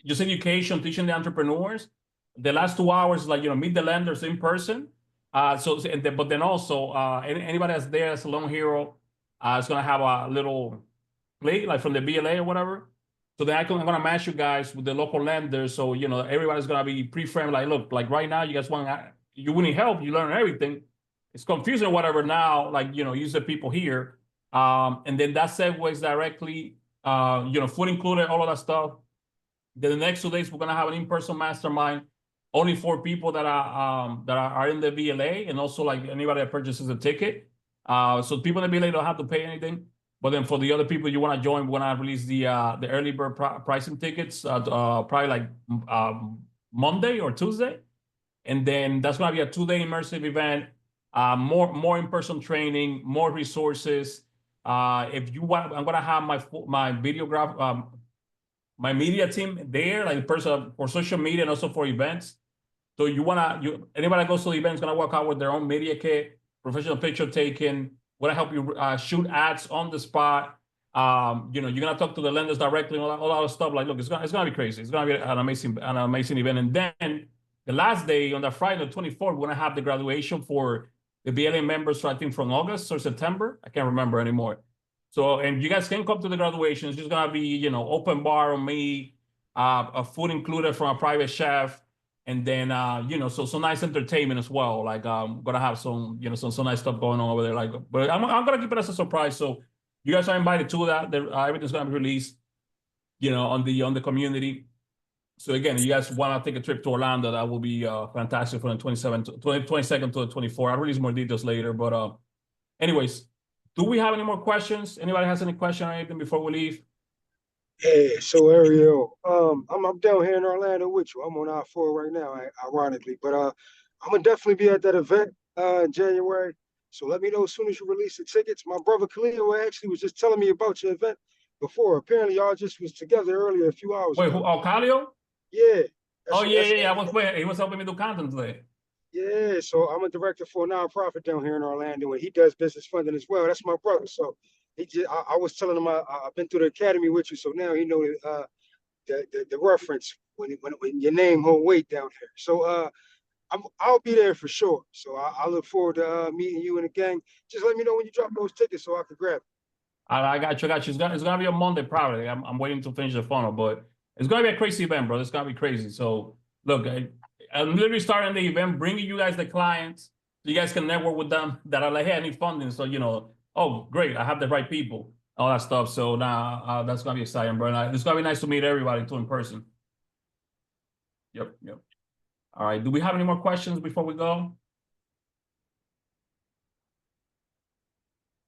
Just education, teaching the entrepreneurs. The last 2 hours, like meet the lenders in person. But then also anybody that's there as a Loan Hero is gonna have a little plate like from the BLA or whatever. So then I'm gonna match you guys with the local lenders. So everybody's gonna be pre-framed. Like, look, like right now, you guys you need help. You learn everything. It's confusing or whatever now, like, use the people here. And then that segues directly, food included, all of that stuff. Then the next 2 days, we're going to have an in-person mastermind, only for people that are in the BLA and also like anybody that purchases a ticket. So people in the BLA don't have to pay anything. But then for the other people you want to join, we're going to release the early bird pricing tickets probably like Monday or Tuesday. And then that's going to be a 2-day immersive event. More in-person training, more resources. If you want, I'm gonna have my videograph, my media team there, like the person for social media and also for events. So anybody that goes to the event is gonna walk out with their own media kit, professional picture taken. We're gonna help you shoot ads on the spot. You know, you're gonna talk to the lenders directly, all that stuff. Like, look, it's gonna be crazy. It's gonna be an amazing event. And then the last day on that Friday, the 24th, we're gonna have the graduation for the BLA members. So I think from August or September, I can't remember anymore. So, and you guys can come to the graduation. It's just gonna be, you know, open bar on me, a food included from a private chef. And then, you know, so nice entertainment as well. Like, gonna have some, you know, some nice stuff going on over there. Like, but I'm gonna keep it as a surprise. So you guys are invited to that. Everything's gonna be released, you know, on the community. So again, you guys want to take a trip to Orlando, that will be fantastic for the 22nd to the 24th. I'll release more details later. But anyways, do we have any more questions? Anybody has any question or anything before we leave? Yeah, so Ariel, I'm down here in Orlando with you. I'm on I-4 right now, ironically, but I'm gonna definitely be at that event in January. So let me know as soon as you release the tickets. My brother Khalil actually was just telling me about your event before. Apparently, y'all just was together earlier a few hours Wait, ago. who? Oh, Calio? Yeah. Oh yeah. He was helping me do content today. Yeah, so I'm a director for a nonprofit down here in Orlando, and he does business funding as well. That's my brother. So I was telling him I've been through the academy with you, so now he know the reference when your name hold weight down here. So I'll be there for sure. So I look forward to meeting you and the gang. Just let me know when you drop those tickets so I can grab them. I got you. It's gonna be on Monday probably. I'm waiting to finish the funnel, but it's gonna be a crazy event, bro. It's gonna be crazy. So look, I'm literally starting the event, bringing you guys the clients, so you guys can network with them that are like, hey, I need funding. So you know, oh great, I have the right people, all that stuff. So now that's gonna be exciting, bro. And it's gonna be nice to meet everybody too in person. Yep. All right. Do we have any more questions before we go?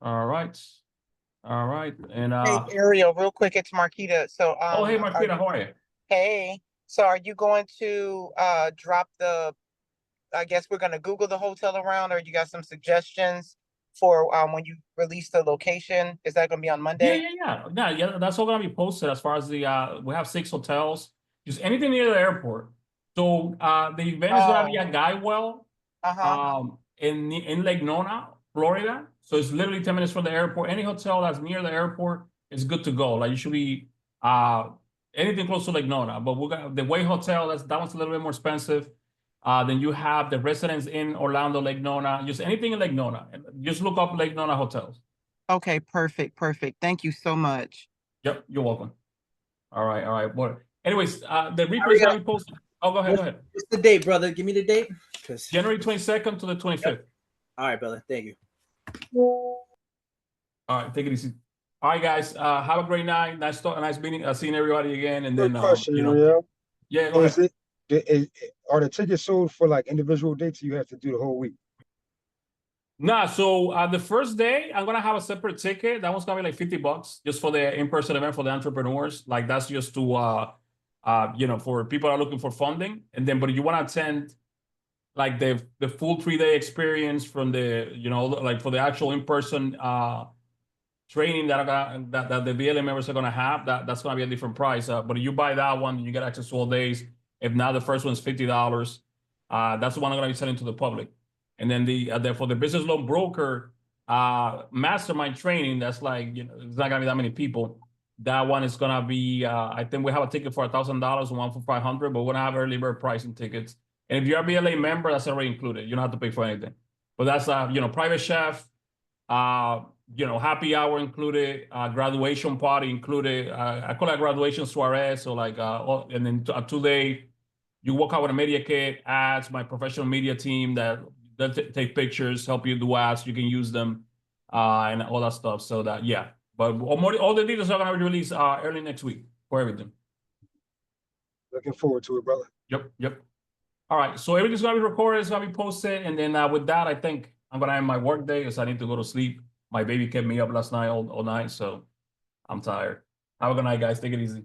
All right. And Hey Ariel, real quick, it's Marquita. So oh hey Marquita, how are you? Hey, so are you going to drop the, I guess we're gonna Google the hotel around, or you got some suggestions for when you release the location? Is that gonna be on Monday? Yeah. That's all gonna be posted as far as the we have 6 hotels, just anything near the airport. So the event is gonna be at Guywell, in Lake Nona, Florida. So it's literally 10 minutes from the airport. Any hotel that's near the airport is good to go. Like you should be anything close to Lake Nona. But we got the Way Hotel, that one's a little bit more expensive. Then you have the Residence Inn Orlando, Lake Nona, just anything in Lake Nona. Just look up Lake Nona hotels. Okay, perfect. Thank you so much. Yep, you're welcome. All right. Well, anyways, the replay is gonna be posted. Oh, go ahead. What's the date, brother? Give me the date. January 22nd to the 25th. Yep. All right, brother. Thank you. All right, take it easy. All right, guys. Have a great night. Nice meeting, seeing everybody again. And then, question, you know, Ariel. yeah, go ahead. Are the tickets sold for like individual dates? Or you have to do the whole week? Nah, so the first day I'm gonna have a separate ticket. That one's gonna be like $50 just for the in-person event for the entrepreneurs. Like that's just to you know, for people that are looking for funding. And then, but if you want to attend like the full 3-day experience from the, you know, like for the actual in-person training that the BLA members are gonna have, that's gonna be a different price. But if you buy that one, you get access to all days. If not, the first one's $50. That's the one I'm gonna be selling to the public. And then for the business loan broker mastermind training, that's like, you know, it's not gonna be that many people. That one is gonna be, I think we have a ticket for $1,000 and one for $500, but we're gonna have early bird pricing tickets. And if you're a BLA member, that's already included. You don't have to pay for anything. But that's you know, private chef, you know, happy hour included, graduation party included. I call it graduation soiree. So like, and then a 2-day, you walk out with a media kit, ads, my professional media team that take pictures, help you do ads. You can use them, and all that stuff. So that, yeah. But all the details are gonna be released early next week for everything. Looking forward to it, brother. Yep. All right. So everything's gonna be recorded. It's gonna be posted, and then with that, I think I'm gonna end my work day because I need to go to sleep. My baby kept me up last night all night, so I'm tired. Have a good night, guys. Take it easy.